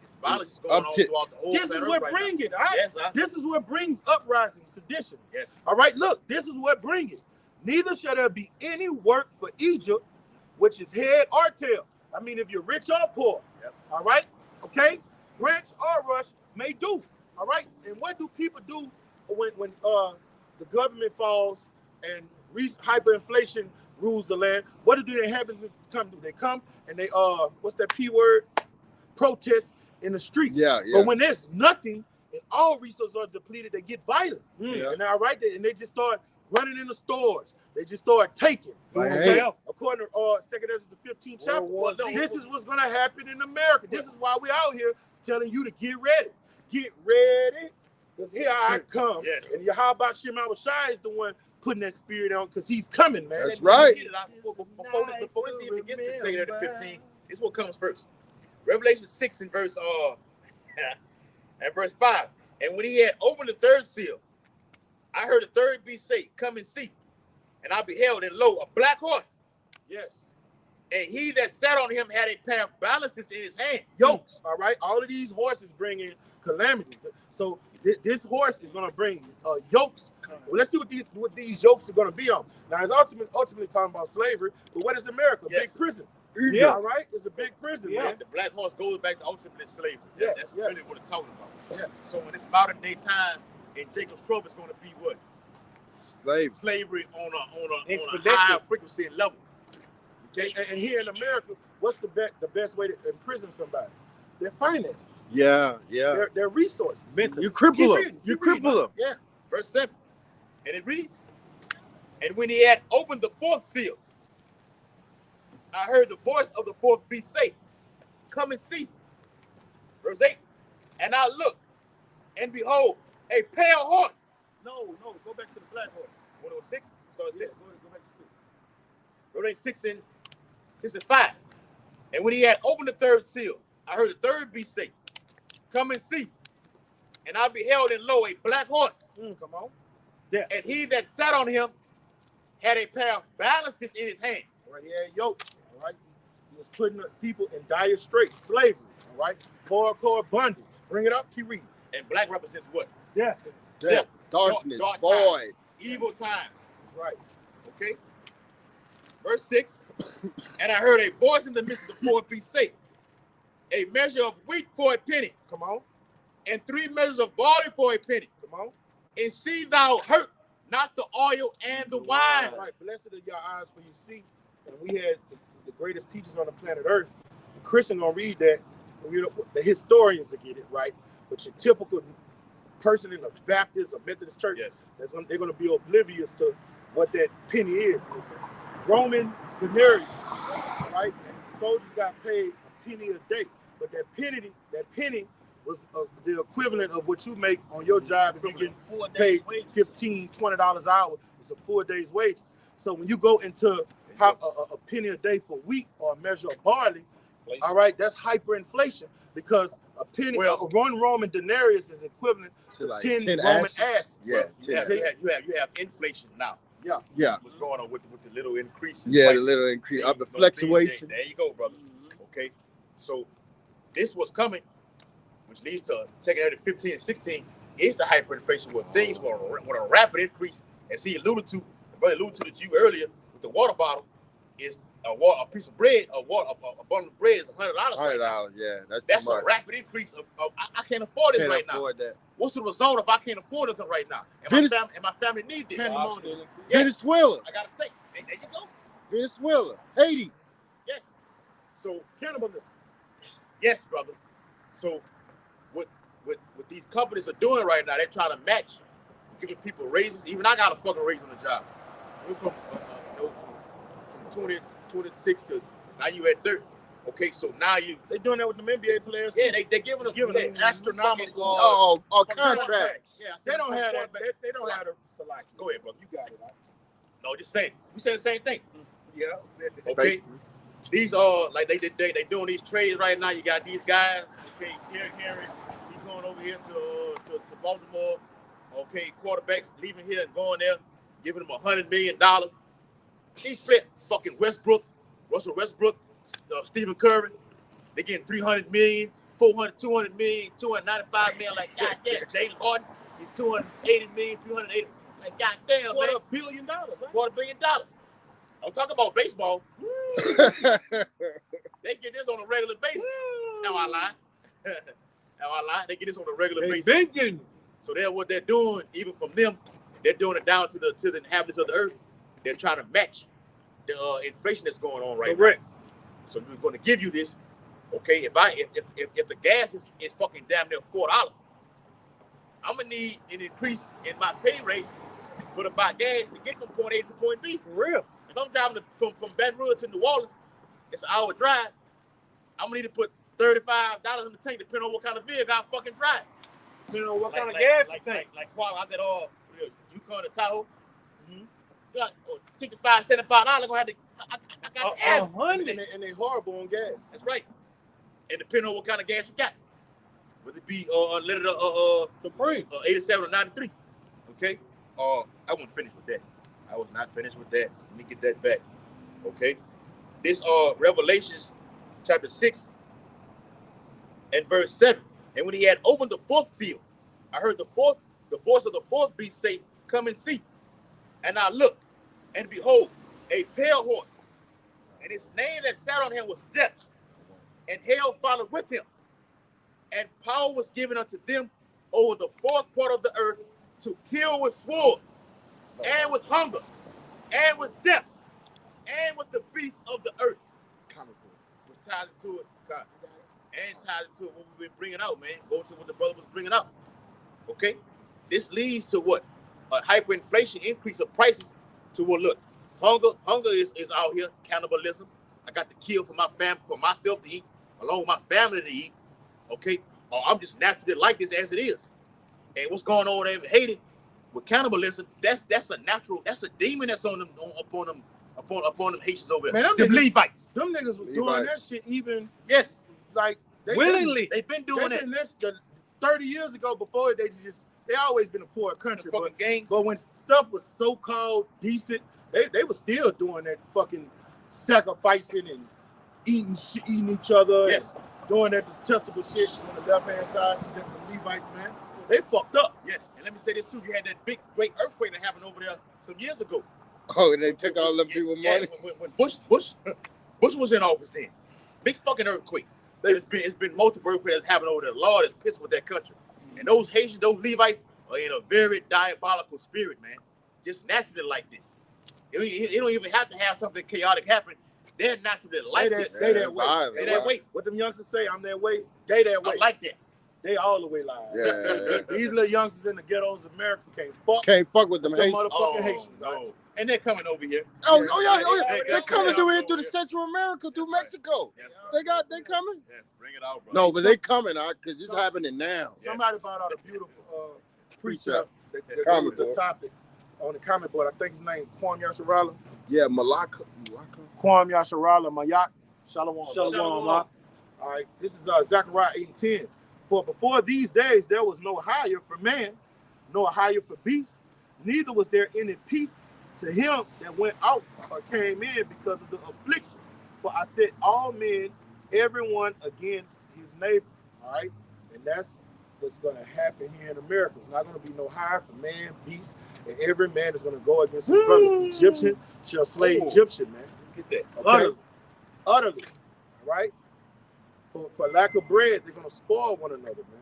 is going on throughout the whole. This is what brings it. All right? Yes, this is what brings uprising, sedition. Yes. All right. Look, this is what brings it. Neither shall there be any work for Egypt, which is head or tail. I mean, if you're rich or poor. Yep. All right. Okay. Branch or rush may do. All right. And what do people do when the government falls and hyperinflation rules the land. What do they inhabitants come do? They come and they what's that P word? Protest in the streets. Yeah. But when there's nothing and all resources are depleted, they get violent. Yeah. And now right there, and they just start running in the stores. They just start taking. Like, Okay? hey. According to 2 Ezra the 15th chapter, this is what's gonna happen in America. This is why we're out here telling you to get ready. Get ready. Because here I come. Yes. And Yahweh Shema Shai is the one putting that spirit on because he's coming, man. That's right. Before this even begins to say that in 15, this is what comes first. Revelation 6 and verse 5. And when he had opened the third seal, I heard the third beast say, "Come and see." And I beheld, and lo, a black horse. Yes. And he that sat on him had a pair of balances in his hand. Yokes, all right? All of these horses bring in calamity. So this horse is going to bring yokes. Well, let's see what these yokes are going to be on. Now, it's ultimately talking about slavery, but what is America? Yes. Big prison. Yeah. All right? It's a big prison, man. The black horse goes back to ultimately slavery. Yes, That's yes. really what it's talking about. Yes. So in this modern day time, in Jacob's trouble, it's going to be what? Slave. Slavery on a Expedition. high frequency level. Okay? And here in America, what's the best way to imprison somebody? Their finances, Yeah. their resources. Mental. You cripple Keep them. reading, You keep reading. cripple them. Yeah, verse 7. And it reads, and when he had opened the fourth seal, I heard the voice of the fourth beast say, "Come and see." Verse 8. And I looked, and behold, a pale horse. No, go back to the black horse. 106? Start at 6. Go back to 6. Revelation 6 and 5. And when he had opened the third seal, I heard the third beast say, "Come and see." And I beheld, and lo, a black horse. Come on. And he that sat on him had a pair of balances in his hand. All right, he had yoke. All right. He was putting the people in dire straits, slavery. All right. Hardcore bondage. Bring it up, keep reading. And black represents what? Yeah. Death. Darkness. Dark Void. times, evil times. That's right. Okay. Verse 6. And I heard a voice in the midst of the fourth beast say, "A measure of wheat for a penny, Come on. and 3 measures of barley for a penny. Come on. And see thou hurt not the oil and the wine." All right. Blessed are your eyes for you see. And we had the greatest teachers on the planet Earth. The Christian gonna read that. You know, the historians will get it right. But your typical person in a Baptist or Methodist church, Yes. they're gonna be oblivious to what that penny is. It's a Roman denarius, right? And soldiers got paid a penny a day. But that penny was the equivalent of what you make on your job if you get 4 paid days wages. $15, $20 an hour. It's a 4 days wages. So when you go into a penny a day for wheat or a measure of barley, all right, that's hyperinflation because a penny, Well, a 1 Roman denarius is equivalent to like 10 10 Roman asses. asses. Yeah, You have inflation now. Yeah. What's going on with the little increase? In Yeah, the prices? little increase of the Those fluctuation. things, there you go, brother. Okay. So this was coming, which leads to taking out to 15 and 16 is the hyperinflation where things were a rapid increase. As he alluded to, the brother alluded to you earlier with the water bottle, is a piece of bread, a bundle of bread is $100. $100. Yeah, that's That's too a much. rapid increase of I can't afford this Can't right afford that. What's the result if I can't afford this right now? And my family need this. Pandemonium. Venezuela. I gotta take. There you go. Venezuela. Haiti. Yes. So Cannibalism. yes, brother. So what these companies are doing right now, they're trying to match, giving people raises. Even I got a fucking raise on the job. Went from 26 to now you at 30. Okay, so now They doing that with the NBA players. they're too. giving them Giving them astronomical. Contracts. Yeah, I They said don't have that. quarterback. They don't have the Salaki. Go ahead, brother. You got it. Right? No, just saying. We said the same thing. Yeah. Okay. Basically. These are like they doing these trades right now. You got these guys. Okay, Henry, he's going over here to Baltimore. Okay, quarterbacks leaving here and going there, giving them $100 million. These fucking Russell Westbrook, Stephen Curry, they getting $300 million, $200 million, $295 million. Like goddamn, James Harden, $280 million, $380. Like goddamn, man, $250 million. Huh? $250 million. I'm talking about baseball. They get this on a regular basis. Now I lie. They get this on a regular basis. Binging. So what they're doing, even from them, they're doing it down to the inhabitants of the earth. They're trying to match the inflation that's going on right Correct. now. So we're going to give you this. Okay, if the gas is fucking damn near $4, I'm gonna need an increase in my pay rate for the buy gas to get from point A to point B. For real. If I'm driving from Baton Rouge to New Orleans, it's an hour drive. I'm gonna need to put $35 in the tank, depending on what kind of vehicle I fucking drive. Depending on what kind of gas you think. Like I got all Yukon and Tahoe. Mhm. Got $65, $75. I'm gonna have to. I got to add. And they horrible on gas. That's right. And depending on what kind of gas you got, whether it be unleaded Supreme. 87 or 93. Okay. I wasn't finished with that. I was not finished with that. Let me get that back. Okay. This Revelations chapter 6 and verse 7. And when he had opened the fourth seal, I heard the voice of the fourth beast say, "Come and see." And I looked, and behold, a pale horse, and his name that sat on him was Death, and hell followed with him. And power was given unto them over the fourth part of the earth to kill with sword, and with hunger, and with death, and with the beasts of the earth. Which ties into it, God, and ties into what we've been bringing out, man. Go to what the brother was bringing out. Okay? This leads to what? A hyperinflation, increase of prices to what? Look, hunger is out here, cannibalism. I got to kill for my family, for myself to eat, along with my family to eat. Okay? Or I'm just naturally like this as it is. And what's going on in Haiti with cannibalism, that's a natural, that's a demon that's on them, upon them Haitians over there. Man, them Levites. Them niggas was doing that shit even Yes. like Willingly. They've been doing that. 30 years ago. Before they always been a poor country, fucking gangs. But when stuff was so called decent, they were still doing that fucking sacrificing and eating each other. Yes. And doing that detestable shit on the left hand side. The Levites, man, they fucked up. Yes, and let me say this too. You had that great earthquake that happened over there some years ago. Oh, and they took all them people money. When Bush was in office then. Big fucking earthquake. It's been multiple earthquakes that's happened over there. Lord is pissed with that country. And those Haitians, those Levites are in a very diabolical spirit, man. Just naturally like this. You don't even have to have something chaotic happen. They're naturally like this. They that way. They that way. What them youngsters say, I'm that way. They that way. I'm like that. They all the way live. Yeah. These little youngsters in the ghettos of America Can't fuck with them Haitians. motherfucking Haitians. No. And they're coming over here. Oh yeah. They're coming through here over through the here. Central America, through That's right. Mexico. That's right. They coming. Yes, bring it out, bro. No, but they coming out because it's happening now. Somebody brought out a beautiful precept that Comment with the board. topic on the comment board. I think his name Kwame Yasharala. Yeah, Malacca. Kwame Yasharala Mayak. Shalom. Shalom. All right. This is Zechariah 8:10. For before these days there was no hire for man, nor hire for beast, neither was there any peace to him that went out or came in because of the affliction. For I set all men, everyone against his neighbor. All right. And that's what's going to happen here in America. It's not going to be no hire for man, beast, and every man is going to go against his brother. Egyptian shall slay Egyptian, man. Get that. Okay? Utterly. All right? For lack of bread, they're going to spoil one another, man.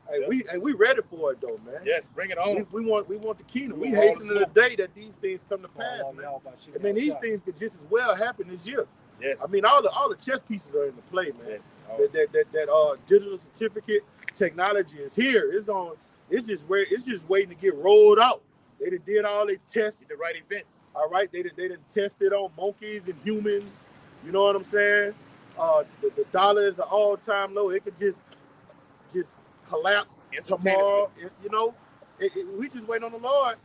Hey, we ready for it, though, man. Yes, bring it on. We want the kingdom. We want all hasten the the day that these things come to pass, man. I mean, these things could just as well happen this year. Yes. I mean, all the chess pieces are in the play, man. Yes. That digital certificate technology is here. It's on. It's just waiting to get rolled out. They did all their tests. It's the right event. All right, they done tested on monkeys and humans. You know what I'm saying? The dollar is an all-time low. It could just collapse tomorrow. You know, we just wait on the Lord.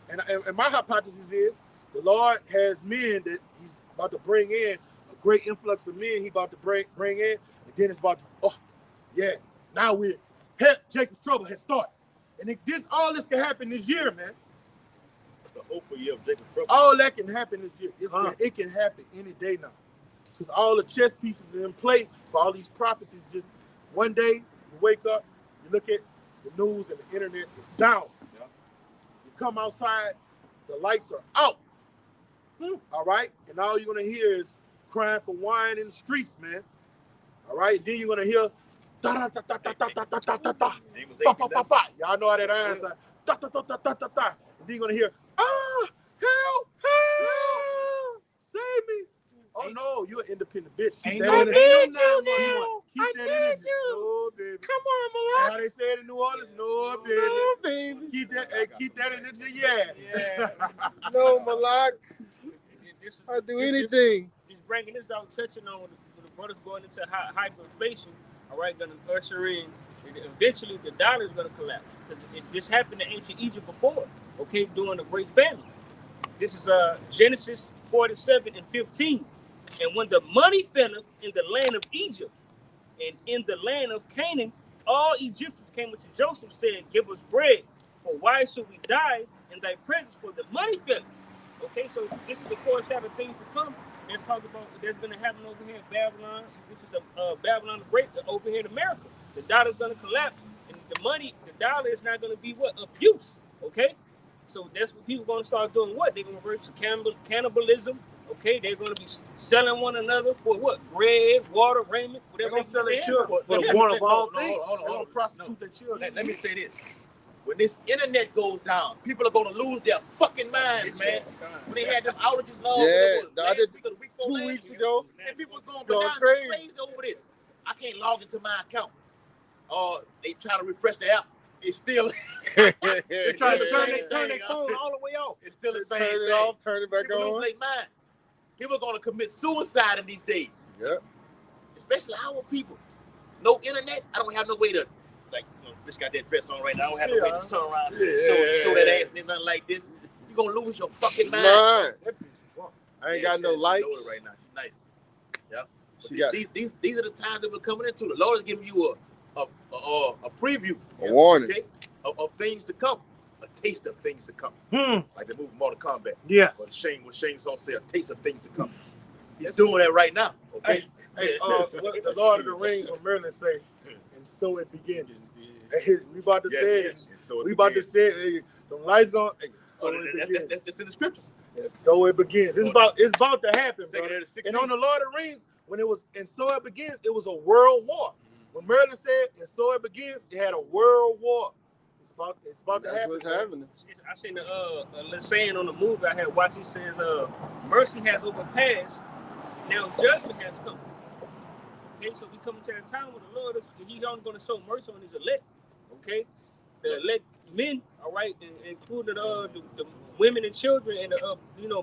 And my hypothesis is the Lord has men that He's about to bring in a great influx of men. He about to bring in, and then it's about to now Jacob's trouble has started, and all this can happen this year, man. The hopeful year of Jacob's trouble. All that can happen this year. It can happen any day now. Because all the chess pieces are in play for all these prophecies. Just one day, you wake up, you look at the news and the internet is down. Yeah. You come outside, the lights are out. All right? And all you're going to hear is crying for wine in the streets, man. All right? Then you're going to hear da-da-da-da-da-da-da-da-da-da. Y'all know how that iron sound. Da-da-da-da-da-da-da. And then you're going to hear, help, No, you're an independent bitch. Keep Ain't that no energy. need you Keep now. I that need energy. you. No, baby. Come on, How Malak. they say it in New Orleans? No, baby. No, baby. Keep that energy. Yeah. No, Malak. This I'll do this- anything. Just bringing this out, touching on when the brothers going into hyperinflation, all right, going to usher in, and eventually the dollar is going to collapse. Because this happened in ancient Egypt before, okay, during the Great Famine. This is Genesis 47:15. And when the money felleth in the land of Egypt and in the land of Canaan, all Egyptians came unto Joseph, saying, give us bread, for why should we die in thy presence? For the money felleth. Okay, so this is a foreshadow of things to come. Let's talk about that's going to happen over here in Babylon. This is a Babylon the Great over here in America. The dollar's going to collapse, and the dollar is not going to be what? Abuse. Okay, so that's what people are going to start doing. What? They're going to revert to cannibalism. Okay, they're going to be selling one another for what? Bread, water, raiment, whatever. They're going to sell their children. For the want of all things. They're going to prostitute their children. Let me say this. When this internet goes down, people are going to lose their fucking minds, man. When they had them outages last week or the week before 2 weeks ago, and people was going Going crazy over this. I can't log into my account. They trying to refresh the app. It's still They're trying to turn their phone all the way off. It's still the same Turn it thing. off, turn it back People on. lose their mind. People are going to commit suicide in these days. Yep. Especially our people. No internet. I don't have no way to, like, bitch got that dress on right now. I don't have no way to turn around and show that ass and nothing like this. You're going to lose your fucking mind. Mine. I ain't got no She's lights. loaded right now. She's nice. Yeah. She got These are the times that we're coming into. The Lord is giving you a preview. a warning. Okay, of things to come. A taste of things to come. Like the movie Mortal Kombat. Yes. What Shane Saw said, a taste of things to come. He's doing that right now. Okay. Hey, what the Lord of the Rings from Merlin say, and so it begins. Hey, we about to say it. So We about to say it. Hey, the lights going. Hey, so it begins. That's in the scriptures. And so it begins. It's about to happen, bro. Second of the 16th. And on the Lord of the Rings, when it was and so it begins, it was a world war. When Merlin said, and so it begins, it had a world war. It's about to That's happen. what's happening. I seen a little saying on the movie I had watched. It says, mercy has overpassed, now judgment has come. Okay, so we coming to that time when the Lord He's only going to show mercy on His elect. Okay, the elect men, all right, including the women and children and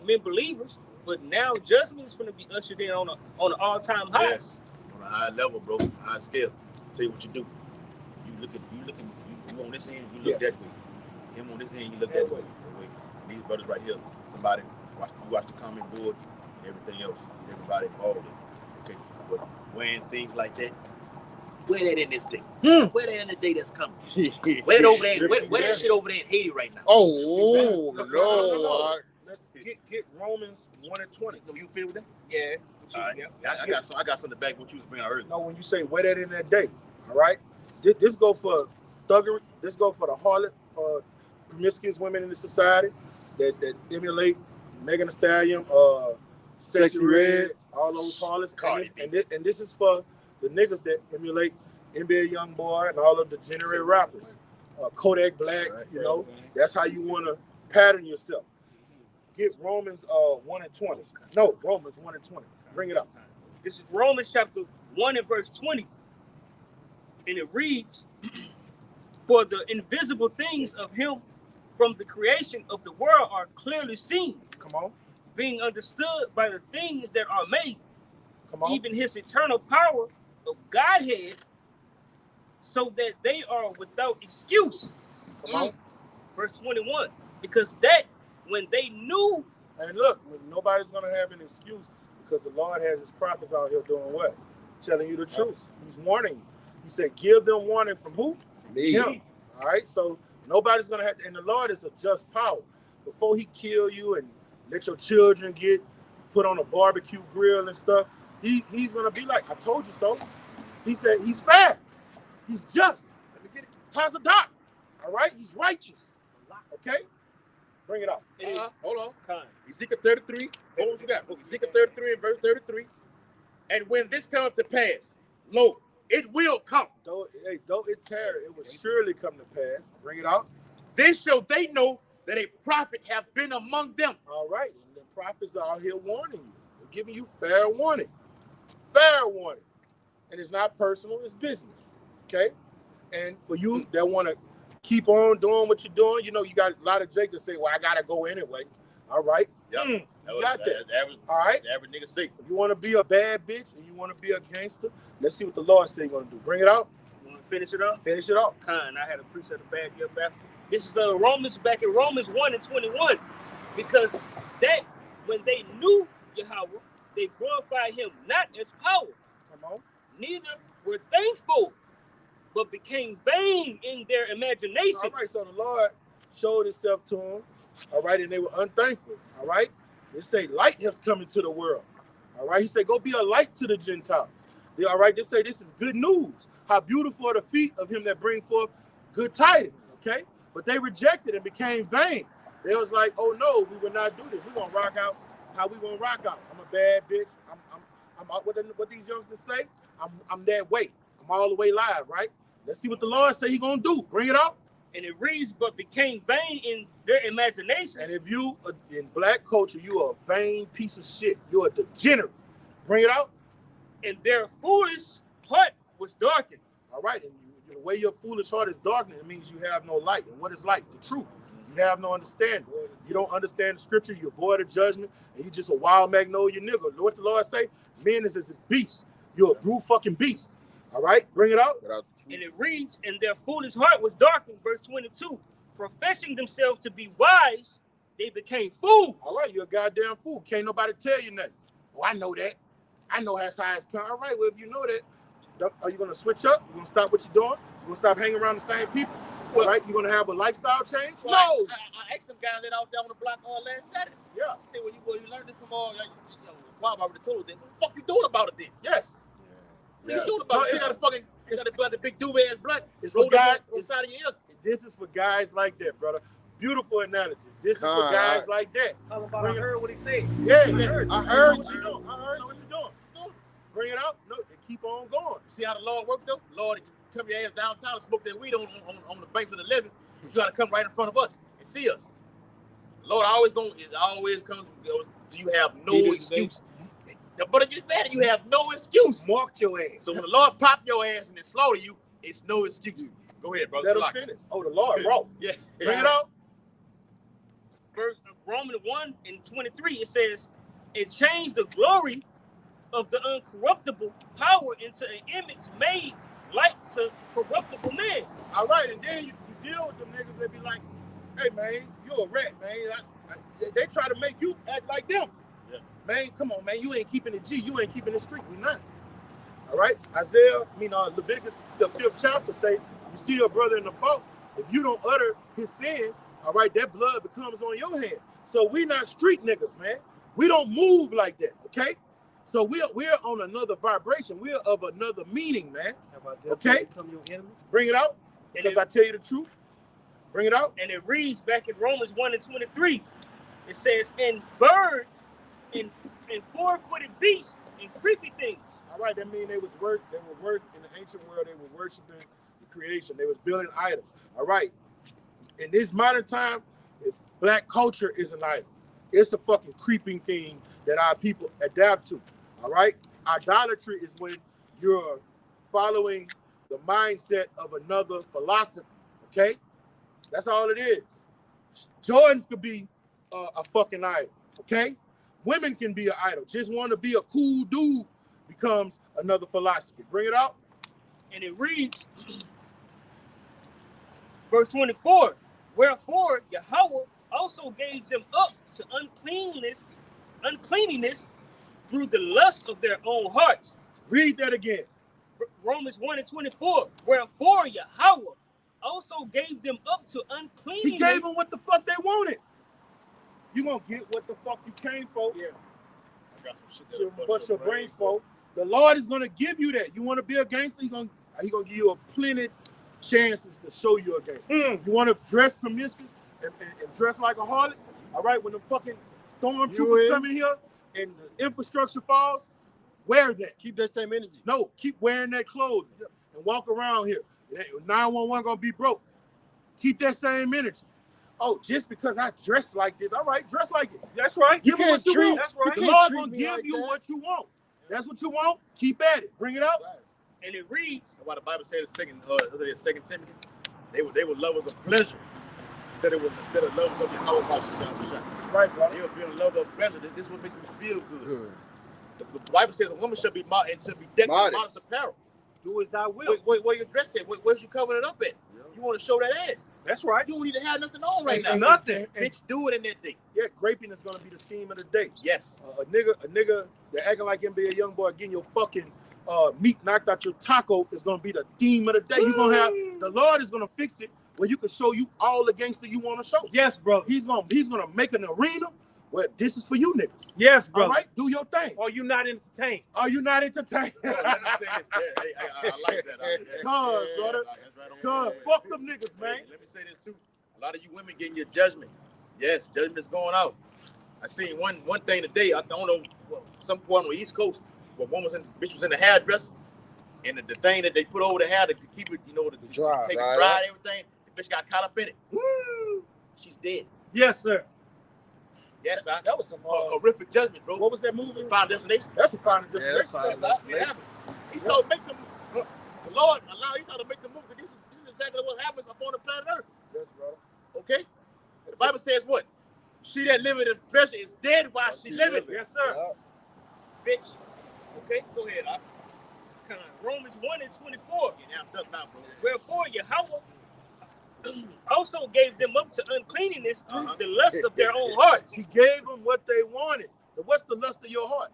men believers. But now judgment is going to be ushered in on an all-time high. Yes, on a high level, bro, high scale. Tell you what you do. You on this end, you look that way. Him on this end, you look that way. And these brothers right here, somebody watch the comment board and everything else, and everybody involved in it. Okay, but when things like that, wear that in this day. Wear that in the day that's coming. Wear it over there. Wear that shit over there in Haiti right now. Oh, no. Get Romans 1:20. No, you feel with that? Yeah. All right. I got something to back what you was bringing earlier. No, when you say wear that in that day, all right? This go for thuggery. This go for the harlot, promiscuous women in the society that emulate Megan Thee Stallion, Sexy Red, all those harlots. And this is for the niggas that emulate NBA Youngboy and all of the degenerate rappers. Kodak Black, that's how you want to pattern yourself. Get Romans 1:20. No, Romans 1:20. Bring it up. This is Romans chapter 1 and verse 20. And it reads, for the invisible things of Him from the creation of the world are clearly seen. Come on. Being understood by the things that are made. Come on. Even His eternal power of Godhead, so that they are without excuse. Come on. Verse 21. Because that when they knew. And look, nobody's going to have an excuse because the Lord has His prophets out here doing what? Telling you the truth. He's warning you. He said, give them warning from who? Me. Him. All right? So nobody's going to have, and the Lord is a just power. Before He kill you and let your children get put on a barbecue grill and stuff, He's going to be like, I told you so. He said, He's fair. He's just. Let me get it. Tazadak. All right? He's righteous. Okay? Bring it up. Hold on. Ezekiel 33. Hold on, what you got? Ezekiel 33 and verse 33. And when this comes to pass, lo, it will come. Though it tarry, it will surely come to pass. Bring it out. Then shall they know that a prophet have been among them. All right. And the prophets are out here warning you. I'm giving you fair warning. Fair warning. And it's not personal, it's business. Okay? And for you that want to keep on doing what you're doing, you know, you got a lot of Jake that say, well, I got to go anyway. All right? Yep. You got that. All right? Average nigga sick. If you want to be a bad bitch and you want to be a gangster, let's see what the Lord say going to do. Bring it out. You want to finish it up? Finish it up. Kind. I had a precept to back you up after. This is Romans, back in Romans 1:21. Because that, when they knew Yahweh, they glorified him not as power. Come on. Neither were thankful, but became vain in their imagination. All right, so the Lord showed himself to them, all right, and they were unthankful, all right? They say light has come into the world, all right? He said, go be a light to the Gentiles. All right, they say this is good news. How beautiful are the feet of him that bring forth good tidings, okay? But they rejected and became vain. They was like, oh no, we will not do this. We're gonna rock out how we gonna rock out. I'm a bad bitch. I'm out with what these youngsters say. I'm that way. I'm all the way live, right? Let's see what the Lord say he gonna do. Bring it out. And it reads, but became vain in their imagination. And if you in black culture, you are a vain piece of shit. You're a degenerate. Bring it out. And their foolish heart was darkened. All right, and the way your foolish heart is darkened, it means you have no light. And what is light? The truth. You have no understanding. You don't understand the scripture. You avoid a judgment, and you just a wild magnolia nigga. What the Lord say? Men is as beast. You're a brute fucking beast. All right, bring it out. And it reads, and their foolish heart was darkened, verse 22. Professing themselves to be wise, they became fools. All right, you're a goddamn fool. Can't nobody tell you nothing. Oh, I know that. I know how science come. All right, well, if you know that, are you going to switch up? You're going to stop what you're doing? You're going to stop hanging around the same people? All right, you're going to have a lifestyle change? Well, no. I asked them guys that out there on the block last Saturday. Yeah. I said, well, you learned this from Bob already told us that. What the fuck you doing about it then? Yes. What you doing about it? You got a fucking, the big dude ass blood. It's for rolled guys, on the side of your ear. This is for guys like that, brother. Beautiful analogy. This is for guys like that. How about I heard what he said? Yeah, I heard. I heard what you're doing. I heard what you're doing. Bring it out. No, they keep on going. See how the Lord worked though? Lord, you come your ass downtown and smoke that weed on the banks of the levee. You got to come right in front of us and see us. The Lord always comes. Do you have no excuse? But it gets better. You have no excuse. Marked your ass. So when the Lord pop your ass and then slaughter you, it's no excuse. Go ahead, brother. Let us finish. Oh, the Lord, bro. Yeah. Bring it out. Verse Romans 1:23, it says, it changed the glory of the uncorruptible power into an image made like to corruptible man. All right, and then you deal with them niggas that be like, hey, man, you a rat, man. They try to make you act like them. Yeah. Man, come on, man. You ain't keeping the G. You ain't keeping the street. We not. All right? Leviticus, the 5th chapter say, you see your brother in the fault. If you don't utter his sin, all right, that blood becomes on your hand. So we not street niggas, man. We don't move like that, okay? So we're on another vibration. We're of another meaning, man. Okay? Become your enemy? Bring it out, because I tell you the truth. Bring it out. And it reads back in Romans 1:23. It says, and birds and four-footed beasts and creepy things. All right, that means they were in the ancient world, they were worshiping the creation. They was building idols. All right. In this modern time, if black culture is an idol, it's a fucking creeping thing that our people adapt to. All right. Idolatry is when you're following the mindset of another philosophy. Okay. That's all it is. Jordans could be a fucking idol. Okay. Women can be an idol. Just want to be a cool dude becomes another philosophy. Bring it out. And it reads, verse 24, wherefore Yahweh also gave them up to uncleanness through the lust of their own hearts. Read that again. Romans 1:24, wherefore Yahweh also gave them up to uncleanness. He gave them what the fuck they wanted. You gonna get what the fuck you came for. Yeah. I got some shit that bust your brains for. The Lord is gonna give you that. You want to be a gangster? He gonna give you a plenty chances to show you a gangster. You want to dress promiscuous and dress like a harlot? All right, when the fucking stormtroopers come in here and the infrastructure falls, wear that. Keep that same energy. No, keep wearing that clothing and walk around here. 911 gonna be broke. Keep that same energy. oh, just because I dress like this, all right, dress like it. That's right. Give them what you want. That's right. The can't Lord treat gonna me give like you that. what you want. That's what you want. Keep at it. Bring it out. And it reads, That's why the Bible says in 2 Timothy, they were lovers of pleasure instead of lovers of Yahweh. Right, bro. They were being lovers of pleasure. This is what makes me feel good. The Bible says a woman should be decked in modest apparel. do as thou wilt. Where your dress at? Where's you covering it up at? You want to show that ass. That's right. You don't need to have nothing on right now. Nothing. Bitch, do it in that day. Yeah, graping is gonna be the theme of the day. Yes. A nigga that acting like him be a young boy getting your fucking meat knocked out your taco is gonna be the theme of the day. You gonna have the Lord is gonna fix it where you can show you all the gangster you want to show. Yes, brother. He's gonna make an arena where this is for you niggas. Yes, All brother. right, do your thing. Or you not entertained. Are you not entertained? Let me say this. I like that. Cause, brother. Cause, fuck them niggas, man. Let me say this too. A lot of you women getting your judgment. Yes, judgment is going out. I seen one thing today. I don't know, some point on the East Coast, where bitch was in the hairdresser, and the thing that they put over the hair to keep it, to dry, take right? it dry and everything, the bitch got caught up in it. Woo! She's dead. Yes, sir. Yes, That was some horrific judgment, bro. what was that movie? Final Destination. That's a final Yeah, that's destination. Final Destination. He saw make them. The Lord he saw to make the move. This is exactly what happens upon the planet Earth. Yes, brother. Okay? The Bible says what? She that liveth in pleasure is dead while she liveth. Yes, sir. Bitch. Okay, go ahead. Romans 1:24. Get amped up now, bro. Wherefore Yahweh also gave them up to uncleanness through the lust of their own hearts. He gave them what they wanted. What's the lust of your heart?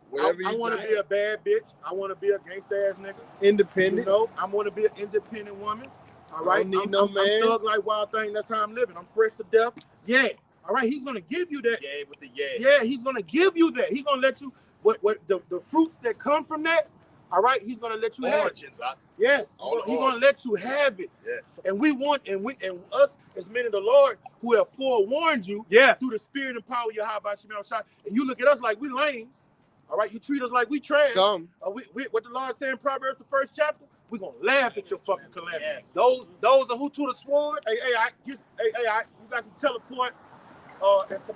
Whatever I you want to do. be a bad bitch. I want to be a gangsta ass nigga. Independent. You know, I want to be an independent woman. All right, don't need I'm, no I'm, man. I'm thug like wild thing. That's how I'm living. I'm fresh to death. Yeah. All right, he's gonna give you that. Yeah, with the yeah. Yeah, he's gonna give you that. He's gonna let you what the fruits that come from that. All right, he's gonna let you have it. Origins, Yes, All he's the gonna let you have it. Yes. And we want and us as men of the Lord who have forewarned you Yes. through the spirit and power of Yahweh Shemel Shai. And you look at us like we lames. All right, you treat us like we trash. Scum. What the Lord said in Proverbs, the 1st chapter, we're gonna laugh at your fucking calamity. Yes. Those are who to the sword. Hey, you got some teleport and some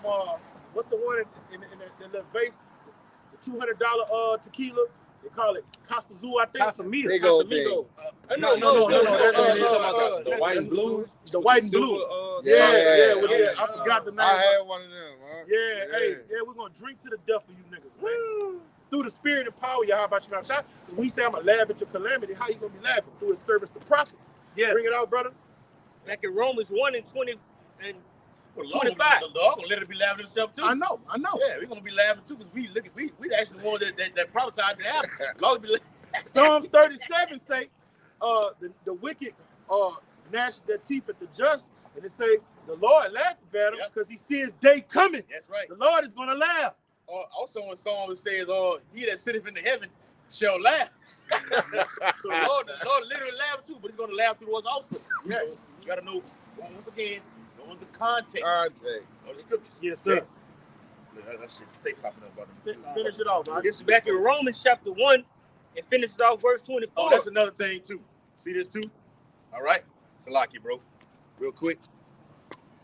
what's the one in the little vase, the $200 tequila. They call it Costa Zoo, I think. Casamigo. Big old Casamigo. thing. No. The white and blue. The white and blue. Yeah. I forgot the name. I had one of them, huh? Hey, we're gonna drink to the death of you niggas, man. Through the spirit and power, Yahweh Shemel Shai. When we say I'm gonna laugh at your calamity, how you gonna be laughing? Through his service to prophets. Yes. Bring it out, brother. Like in Romans 1:20 and Well, 25. The Lord gonna let her be laughing himself too. I know. Yeah, we're gonna be laughing too because we actually one that prophesied to happen. Lord be Psalms 37 say, the wicked gnash their teeth at the just, and it say the Lord laughs at him because he sees day coming. That's right. The Lord is gonna laugh. Also in Psalm it says, he that sitteth in the heaven shall laugh. So the Lord literally laughs too, but he's gonna laugh through us also. Yes. You gotta know, once again, know the context Context. of the scriptures. yes, sir. That shit stay popping up about them. Finish it off, man. This is back in Romans chapter 1 and finishes off verse 24. Oh, that's another thing too. See this too? All right. Salaki, bro. Real quick.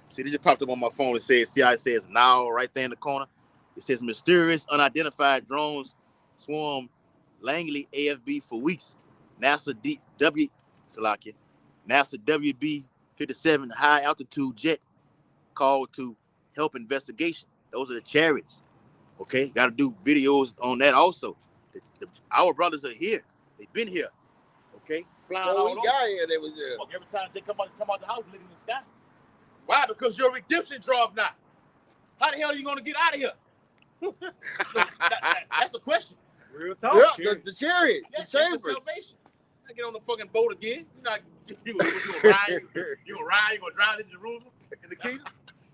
See, they just popped up on my phone. It says, see how it says now right there in the corner? It says mysterious unidentified drones swarm Langley AFB for weeks. NASA WB-57 high altitude jet called to help investigation. Those are the chariots. Okay, got to do videos on that also. Our brothers are here. They've been here. Okay, flying all Well, we over. got here, they was here. Every time they come out the house, looking in the sky. Why? Because your redemption draws now. How the hell are you gonna get out of here? That's a question. Real talk. Yeah, the chariots, That's the your chambers. salvation. I get on the fucking boat again. You gonna ride? You gonna drive into Jerusalem in the kingdom?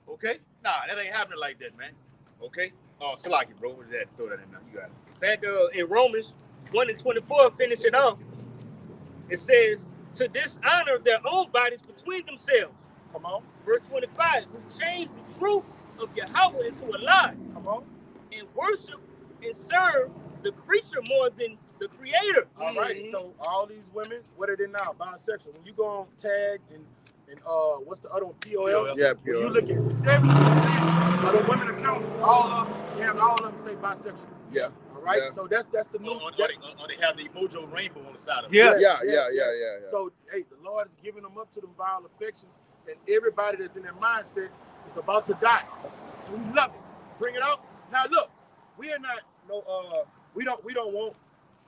Okay? Nah, that ain't happening like that, man. Okay? Oh, Salaki, bro. What is that? Throw that in there. You got it. Back in Romans 1:24, finish it off. It says, to dishonor their own bodies between themselves. Come on. Verse 25, who changed the truth of Yahweh into a lie Come on. and worship and serve the creature more than the creator. All right. So all these women, what are they now? Bisexual. When you go on tag and and what's the other one? POL. Yeah, When you look at 70% of the women accounts, all of them say bisexual. Yeah. All right. Yeah. So that's the new. Or they have the emoji rainbow on the side of it. Yes. Yeah. So hey, the Lord is giving them up to them vile affections, and everybody that's in their mindset is about to die. And we love it. Bring it out. Now look, we are not we don't want.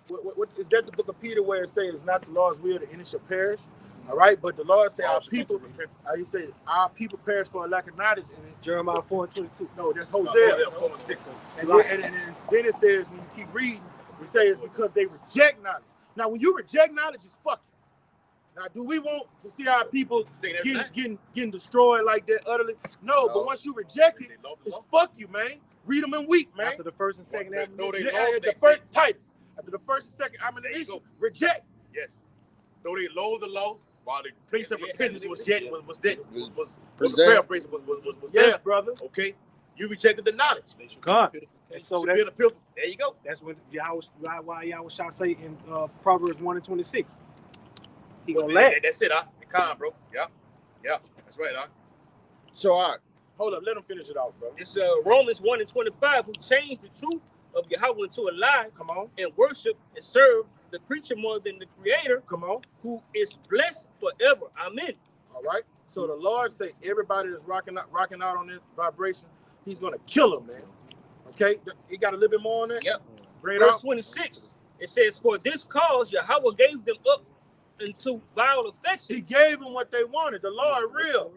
What is that the book of Peter where it says it's not the Lord's will that any shall perish? All right, but the Lord say our people, how you say our people perish for a lack of knowledge. And Jeremiah 4:22. no, that's Hosea. 4:6. And then it says when you keep reading, it says it's because they reject knowledge. Now, when you reject knowledge, it's fucking. Now, do we want to see our people getting destroyed like that utterly? No, but once you reject it, it's fuck you, man. Read them and weep, man. After the first and second admonition. Titus. After the first and second admonition, reject. Yes. Though they loathe the law, while the place of repentance was paraphrasing was Yes, there. brother. Okay. You rejected the knowledge. God. And so Should be in a pitiful. There you go. that's what Yahweh shall say in Proverbs 1:26. He gonna laugh. That's it, calm, bro. Yeah. That's right, So, all right. Hold up. Let him finish it off, bro. It's Romans 1:25, who changed the truth of Yahweh into a lie Come on. and worship and serve the creature more than the creator, Come on. who is blessed forever. Amen. All right. So the Lord say everybody that's rocking out on this vibration, he's gonna kill them, man. Okay. You got a little bit more on that? Yep. Bring it Verse out. 26, it says, for this cause Yahweh gave them up into vile He affections. gave them what they wanted. The Lord real.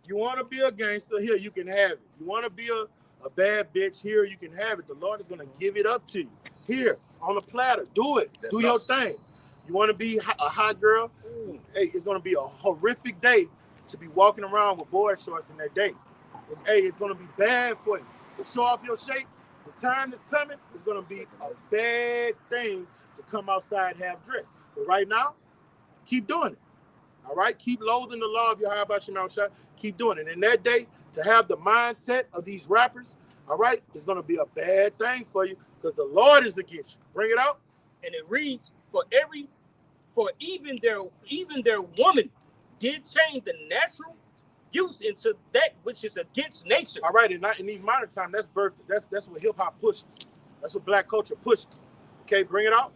You want to be a gangster here, you can have it. You want to be a bad bitch here, you can have it. The Lord is gonna give it up to you here on a platter. Do it. Do your thing. You want to be a hot girl? Hey, it's gonna be a horrific day to be walking around with board shorts in that day. It's gonna be bad for you. To show off your shape, the time that's coming is gonna be a bad thing to come outside half dressed. But right now, keep doing it. All right, keep loathing the law of your Yahweh Shema Shai. Keep doing it. And that day, to have the mindset of these rappers, all right, it's gonna be a bad thing for you because the Lord is against you. Bring it out. And it reads, for even their woman did change the natural use into that which is against nature. All right, and not in these modern times, that's birth. That's what hip hop pushes. That's what black culture pushes. Okay, bring it out.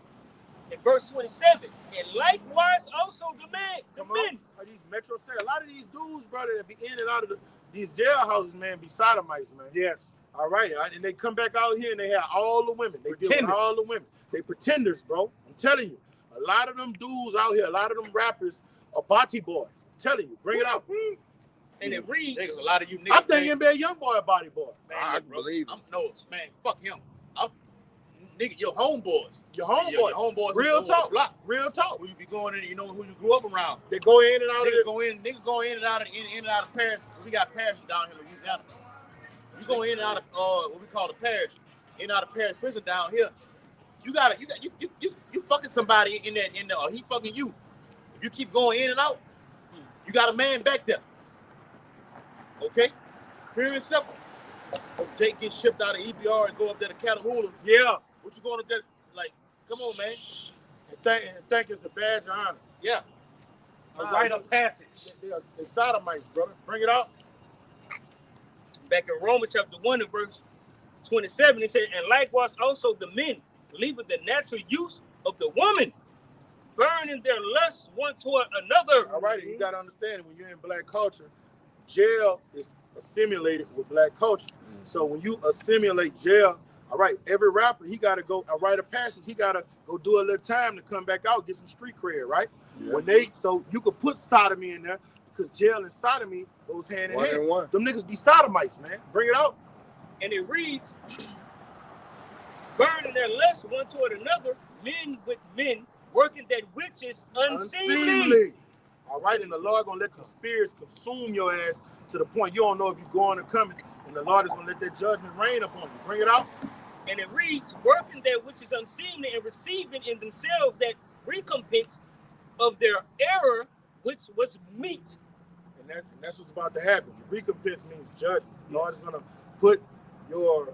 In verse 27, and likewise also the men. Are these metro say a lot of these dudes, brother, that be in and out of these jailhouses, man, be sodomites, man. Yes. All right, and they come back out here and they have all the women. They deal with all the women. They pretenders, bro. I'm telling you, a lot of them dudes out here, a lot of them rappers are body boys. I'm telling you, bring it out. And it reads, There's a lot of you niggas. I think NBA young boy a body boy. Man, I bro, believe man, fuck him. Nigga, your homeboys. Your homeboys. Your homeboys. Real talk. Block. Real talk. Who you be going in, you know who you grew up around. They go in and out Niggas of go in and out of parish. We got parishes down here in Louisiana. You go in and out of what we call the parish, in and out of parish prison down here. You fucking somebody in there, or he fucking you. If you keep going in and out, you got a man back there. Okay? Pure and simple. Jake gets shipped out of EBR and go up there to Catahoula. Yeah. What you going to do? Like, come on, man. And think it's a badge of honor. Yeah. A rite of passage. They sodomites, brother. Bring it out. back in Romans chapter 1 and verse 27, it said, and likewise also the men, leaving the natural use of the woman, burning their lust one toward another. All right, you got to understand, when you're in black culture, jail is assimilated with black culture. So when you assimilate jail, all right, every rapper, he got to go, a rite of passage, he got to go do a little time to come back out, get some street cred, right? Yeah. So you could put sodomy in there, because jail and sodomy goes hand in hand. Them niggas be sodomites, man. Bring it out. And it reads, burning their lust one toward another, men with men, working that which is unseemly. All right, and the Lord gonna let conspiracy consume your ass to the point you don't know if you're going or coming, and the Lord is gonna let that judgment rain upon you. Bring it out. And it reads, working that which is unseemly and receiving in themselves that recompense of their error, which was meat. And that's what's about to happen. The recompense means judgment. The Lord is gonna put your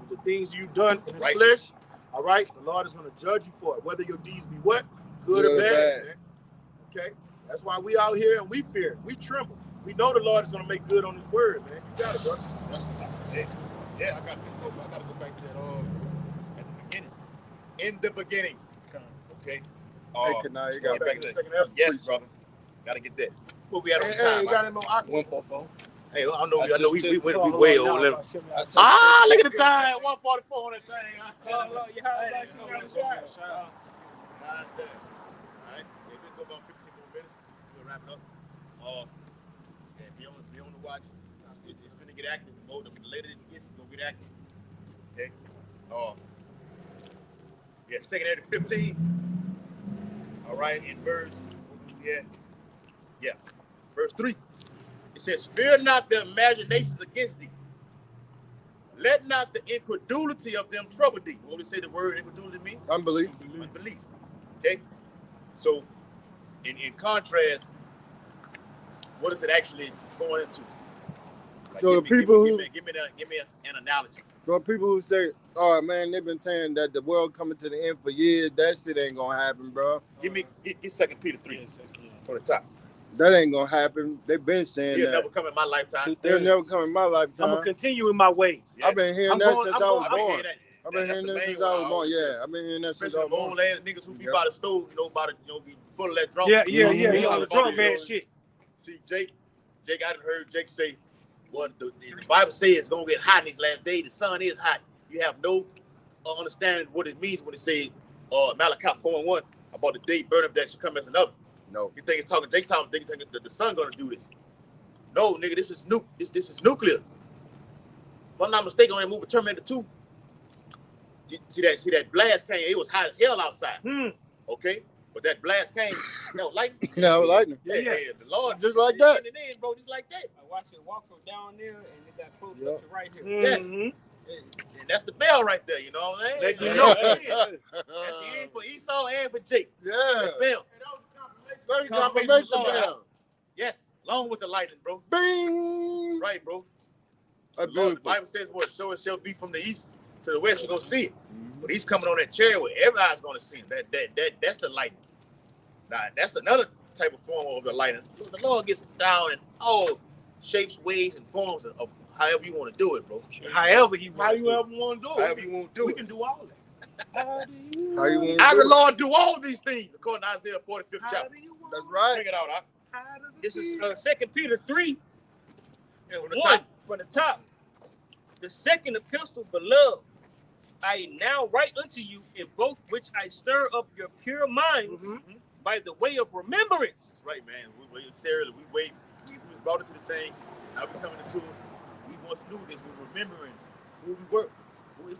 the things you've done in His flesh. All right, the Lord is gonna judge you for it, whether your deeds be what, good or bad. Man. Okay, That's why we out here and we fear. We tremble. We know the Lord is going to make good on his word, man. You got it, bro. Yeah, I got to go back to that at the beginning. In the beginning. Okay. Hey, Kanai, you got back in the second half. Yes, brother. Got to get that. What we had on time? You got him on Aqua. 144. Hey, I know we took- went Hold on, way hold on, over now, limit. now, Look at the time. 144 on that thing. You have a shot. All right. Yeah, we'll go about 15 more minutes. We'll wrap it up. Yeah, be on the watch. It's finna get active. The later it gets, it's gonna get active. Okay. Yeah, 2nd Ezra 15. All right, in verse, verse 3. It says, "Fear not their imaginations against thee. Let not the incredulity of them trouble thee." What we say the word incredulity means? Unbelief. Unbelief. Okay. So, in contrast, what is it actually going into? Like, So give me an analogy. So people who say, "Oh man, they've been saying that the world coming to the end for years," that shit ain't gonna happen, bro. Get 2 Peter 3 from the top. That ain't gonna happen. They've been saying He'll that. never come in my lifetime. They'll never come in my lifetime. I'm going to continue in my ways. Yes. I've been hearing that since I was born. I've been That's hearing the that main since one I was born. always Yeah, say. I've been hearing that since I Especially was them born. old ass niggas who be Yep. by the stove, be full of that drunk. Yeah. Mhm. On the drunk man shit. See, Jake, I done heard Jake say, well, the Bible says it's going to get hot in these last days. The sun is hot. You have no understanding what it means when it says Malachi 4:1 about the day burn up that should come as an oven. No. You think it's talking Jake talking, think that the sun going to do this. No, nigga, this is this is nuclear. If I'm not mistaken, on that movie Terminator 2, see that blast came, it was hot as hell outside. Okay? But that blast came, lightning. Yeah, lightning. Yeah. The Lord Just like that. sent it in, bro, just like that. I watched it walk from down there, and it got close Yep. up to right here. Yes. And that's the bell right there, you know what I'm saying? Let you know. That's the end for Esau and for Jake. Yeah. That bell. Very Confirmation confirmation of the Lord. bell. Yes, along with the lightning, bro. Bing. Right, bro. That's The Lord, the beautiful. Bible says, what? Show itself be from the east to the west, you're going to see it. But he's coming on that chariot, everybody's going to see him. That's the lightning. Now, that's another type of form of the lightning. The Lord gets down in all shapes, ways, and forms of however you want to do it, bro. However How you ever want to do it? However you want to do we it. can do all that. How you want to How do the it? Lord do all these things, according to Isaiah 45th chapter. That's right. Bring it out, huh? This is 2 Peter 3 and From the 1 top. from the top. The second epistle, beloved, I now write unto you in both which I stir up your pure minds by the way of remembrance. That's right, man. We was brought into the thing. Now we coming into it. We once knew this. We're remembering who we were.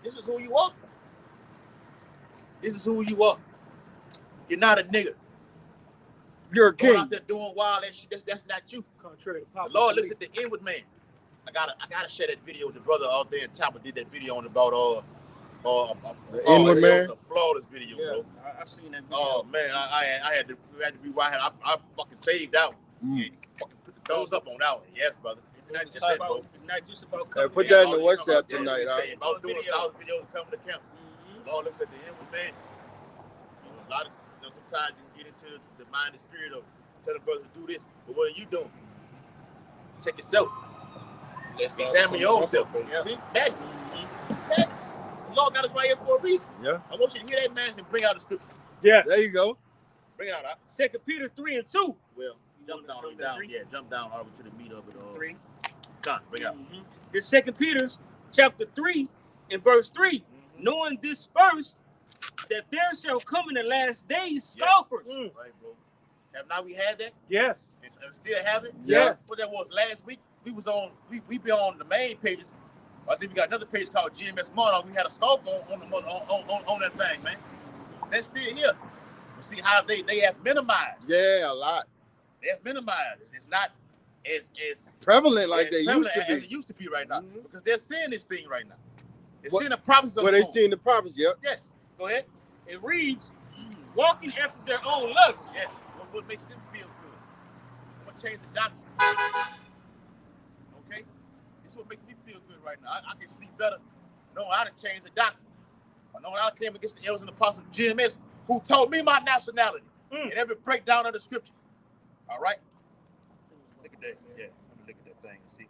This is who you are. This is who you are. You're not a nigger. You're a Going king. out there doing wild that shit. That's not you. Contrary to The popular Lord looks belief. at the inward man. I gotta share that video with the brother out there in Tampa. Did that video on about The inward it man? was a flawless video, bro. I've seen that video. Oh man, I had to rewind. I fucking saved out. Yeah, fucking put the thumbs up on that one. Yes, brother. It's That's not, it, bro. not just about Hey, coming put down. that in the WhatsApp tonight, huh? About doing 1,000 videos coming to camp. The Lord looks at the inward man. A lot of sometimes you can get into the mind and spirit of telling brothers to do this, but what are you doing? Check yourself. Examine your own self. See, madness. Madness. The Lord got us right here for a reason. Yeah. I want you to hear that man and bring out the scripture. Yes. There you go. Bring it out. Huh? 2 Peter 3 and 2. Well, jump down. Yeah, jump down over to the meat of it all. 3. Come on, bring it out. This 2 Peter chapter 3 and verse 3. Knowing this first, that there shall come in the last days scoffers. Right, bro. Have not we had that? Yes. And still have it? Yes. What that was last week? We was on. We be on the main pages. I think we got another page called GMS Baton Rouge. We had a scoff on that thing, man. They're still here. You see how they have minimized. Yeah, a lot. They have minimized. It's not as Prevalent like as they used prevalent to as be. it used to be right now, because they're seeing this thing right now. They're What- seeing the prophecies of Where the they Lord. seen the prophets, yep. Yes. Go ahead. It reads, walking after their own lusts. Yes. What makes them feel good? I'm gonna change the doctrine. Okay? This is what makes me feel good right now. I can sleep better knowing I done changed the doctrine. I know I came against the elders and apostles of GMS who taught me my nationality and every breakdown of the scripture. All right. Look at that. Yeah. Let me look at that thing and see.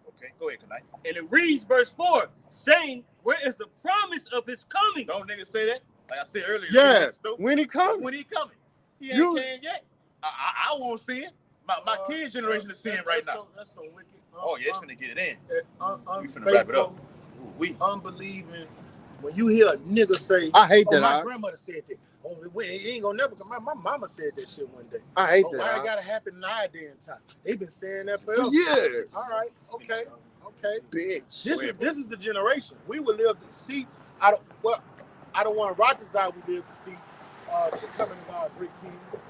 Okay. Go ahead, Kanai. And it reads verse 4, saying, where is the promise of his coming? Don't niggas say that? Like I said earlier. Yeah. When he comes. When he coming. He ain't came yet. I won't see it. My kids' generation is seeing right now. That's so wicked. Oh, yeah, it's finna get it in. We finna Unfaithful, wrap it up. Ooh, unbelieving. When you hear a nigga say, I hate that. my grandmother said that. Oh, it ain't gonna never come. My mama said that shit one day. I hate Why that. it gotta happen in our day and time? They've been saying that forever. For years. All right, okay. Bitch. This is the generation we will live to see. I don't want to prophesy we live to see the coming of our great King, and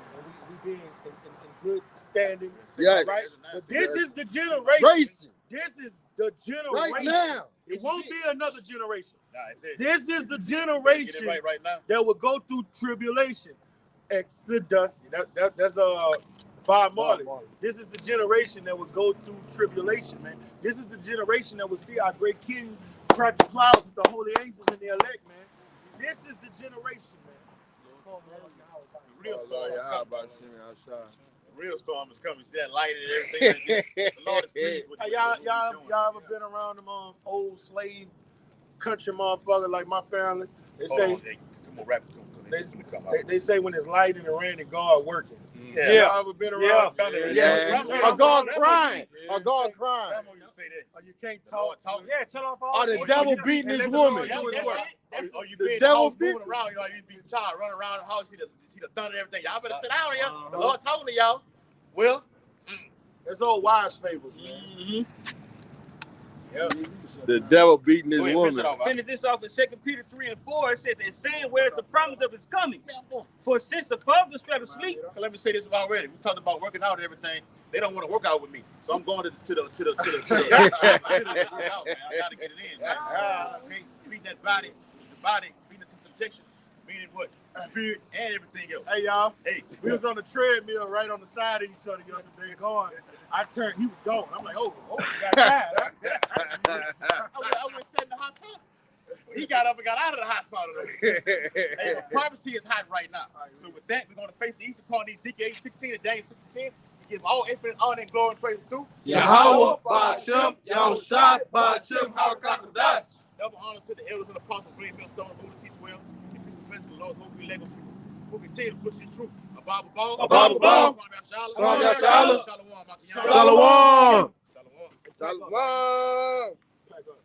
we being in good standing. Yes. Right. But this is the generation. This is the generation. Right now. It won't be another generation. Nah, This is the Get generation it right now. that will go through tribulation. Exodus. That's Bob Marley. This is the generation that will go through tribulation, man. This is the generation that will see our great King crack the clouds with the holy angels and the elect, man. This is the generation, man. The real storm is How coming. about sitting outside? The real storm is coming. See that light and everything. The Lord is pleased with Hey, what y'all we're doing. ever been around them old slave country motherfuckers like my family? They say Hey, come on, rap. they say when it's light and it rain, and God working. Yeah. Y'all ever been around? Yeah. Or God crying. Or God crying. Grandma used to say that. Or you can't The Lord talk. talking. Yeah, tell off all Or the devil beating his woman. Or you The been devil house moving beat- around, you know, you be child running around the house, see the thunder and everything. Y'all better sit down here. The Lord talking to y'all. Well, It's old wives' fables, man. The devil beating his go ahead, finish woman. it off. Finish this off in 2 Peter 3 and 4. It says, and saying, where is the promise of his coming? For since the fathers fell asleep, Let me say this already. We talked about working out and everything. They don't want to work out with me, so I'm going to the workout, man. I gotta get it in, man. Okay? Beating that body, the body beating it to subjection, meaning what? The spirit and everything else. Hey, y'all. Hey, We was on the treadmill right on the side of each other yesterday going. I turned, he was gone. I'm like, oh, he got tired. I went sat in the hot sauna. He got up and got out of the hot sauna. Hey, the prophecy is hot right now. So with that, we're going to face the Eastern part of Ezekiel 8:16 and Daniel 6:10. Give all infinite honor and glory and praise to Yahweh, Ba'ashem, Yahushua, Ba'ashem, Harakakadash. double honor to the elders and apostles, bring millstone and Buddha teach well. And peace and blessings to the Lord's hopefully Lego people who continue to push this truth. Above all. Shalom. Shalom. Shalom.